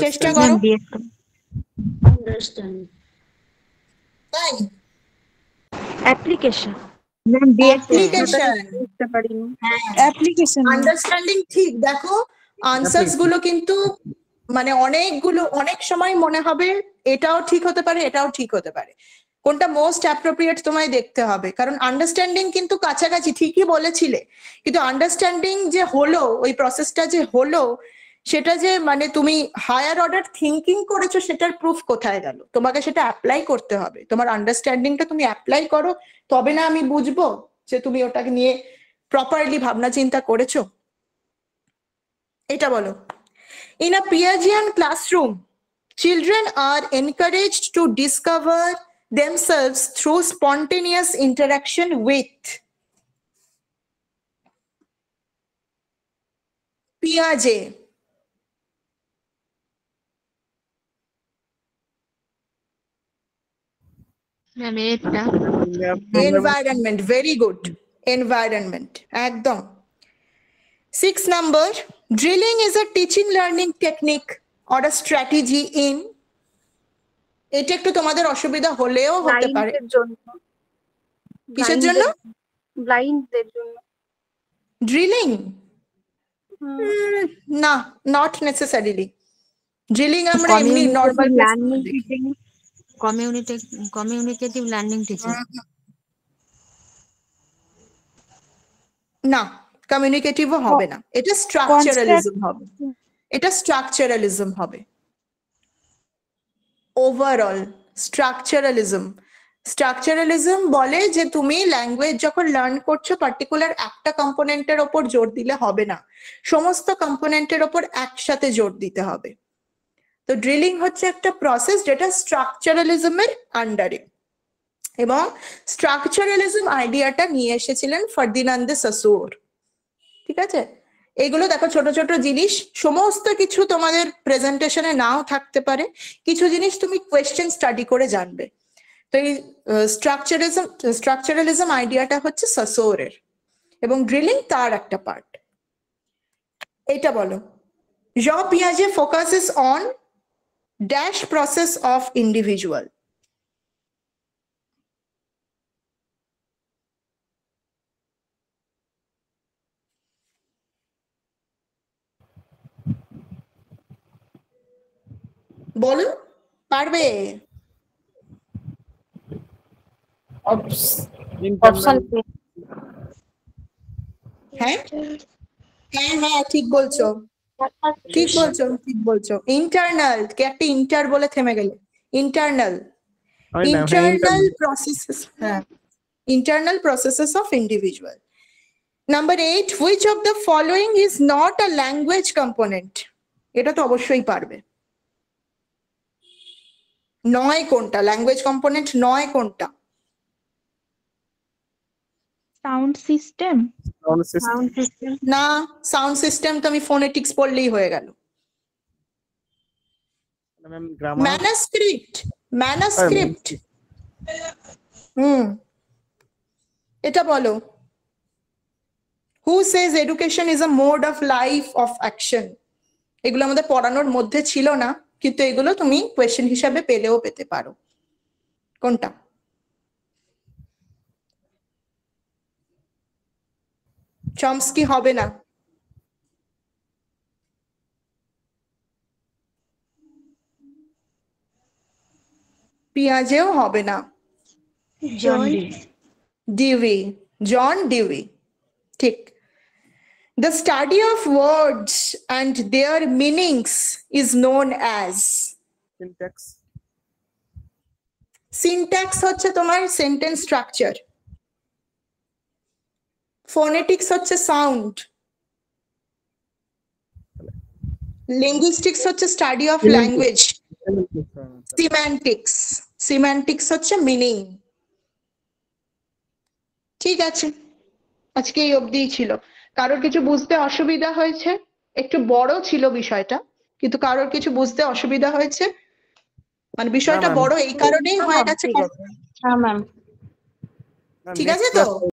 চেষ্টা করো। আন্ডারস্ট্যান্ড। তাই অ্যাপ্লিকেশন। অ্যাপ্লিকেশন, বুঝতে পারিনি। অ্যাপ্লিকেশন। আন্ডারস্ট্যান্ডিং ঠিক। দেখো আনসারস গুলো কিন্তু মানে অনেকগুলো, অনেক সময় মনে হবে এটাও ঠিক হতে পারে, এটাও ঠিক হতে পারে, কোনটা মোস্ট অ্যাপ্রোপ্রিয়েট তোমায় দেখতে হবে। কারণ আন্ডারস্ট্যান্ডিং কিন্তু কাছাকাছি ঠিকই বলেছিলে, কিন্তু আন্ডারস্ট্যান্ডিং যে হলো, ওই প্রসেসটা যে হলো, সেটা যে মানে তুমি হায়ার অর্ডার থিঙ্কিং করেছো, সেটার প্রুফ কোথায় গেল? তোমাকে সেটা অ্যাপ্লাই করতে হবে। তোমার আন্ডারস্ট্যান্ডিংটা তুমি অ্যাপ্লাই করো, তবে না আমি বুঝবো যে তুমি ওটাকে নিয়ে প্রপারলি ভাবনা চিন্তা করেছো। এটা বলো। In a Piagetian classroom, children are encouraged to discover themselves through spontaneous interaction with Piaget. Ma'am এটা Environment, very good. Environment, একদম। 6 number, drilling is a teaching learning technique or a strategy in, এটা একটু তোমাদের অসুবিধা হলেও হতে পারে। লাইনসের জন্য। কিসের জন্য? ব্লাইন্ডদের জন্য? ড্রিলিং? হুম, না, নট নেসেসারিলি। ড্রিলিং আমরা এমনি normal learning teaching, communicative learning teaching. না, কমিউনিকেটিভও হবে না, এটা স্ট্রাকচারালিজম হবে। এটা স্ট্রাকচারালিজম হবে। ওভারঅল স্ট্রাকচারালিজম বলে যে তুমি ল্যাঙ্গুয়েজ যখন লার্ন করছো পার্টিকুলার একটা কম্পোনেন্টের ওপর জোর দিলে হবে না, সমস্ত কম্পোনেন্টের ওপর একসাথে জোর দিতে হবে। তো ড্রিলিং হচ্ছে একটা প্রসেস যেটা স্ট্রাকচারালিজমের আন্ডারে, এবং স্ট্রাকচারালিজম আইডিয়াটা নিয়ে এসেছিলেন ফার্দিনান্দ দে সসুর। ঠিক আছে, এগুলো দেখো ছোট ছোট জিনিস, সমস্ত কিছু তোমাদের প্রেজেন্টেশনে নাও থাকতে পারে, কিছু জিনিস তুমি কোয়েশ্চেন স্টাডি করে জানবে। তো এই স্ট্রাকচারালিজম আইডিয়াটা হচ্ছে সসোরের, এবং ড্রিলিং তার একটা পার্ট। এটা বলো, Jean Piaget focuses on dash process of individual. বলো, পারবে? অপশন হ্যাঁ হ্যাঁ হ্যাঁ, ঠিক বলছো, ঠিক বলছো। ইন্টারনাল, কে একটা ইন্টার বলে থেমে গেলে, ইন্টারনাল processes, হ্যাঁ, internal processes of individual. Number 8, which of the following is not a language component? এটা তো অবশ্যই পারবে। নয় কোনটা ল্যাঙ্গুয়েজ কম্পোনেন্ট, নয় কোনটা? Sound system? Sound system. না, সাউন্ড সিস্টেম তো আমি ফোনেটিক্স পড়লেই হয়ে গেল। ম্যানাস্ক্রিপ্ট, এটা বলো। Who says education is a mode of life of action? এগুলো আমাদের পড়ানোর মধ্যে ছিল না, কিন্তু এগুলো তুমি কোয়েশ্চেন হিসাবে পেলেও পেতে পারো। কোনটা? চমস্কি হবে না। পিয়াজেও হবে না। জন ডিউই, ঠিক। The study of words and their meanings is known as? Syntax হচ্ছে তোমার সেন্টেন্স স্ট্রাকচার, ফোনেটিক্স হচ্ছে সাউন্ড, লিঙ্গুইস্টিক্স হচ্ছে স্টাডি অফ ল্যাঙ্গুয়েজ, সিম্যান্টিক্স হচ্ছে মিনিং। ঠিক আছে, আজকে এই অবধিই ছিল। কারোর কিছু বুঝতে অসুবিধা হয়েছে? একটু বড় ছিল বিষয়টা, কিন্তু কারোর কিছু বুঝতে অসুবিধা হয়েছে? মানে বিষয়টা বড় এই কারণেই হয়ে গেছে। হ্যাঁ ম্যাম, ঠিক আছে তো?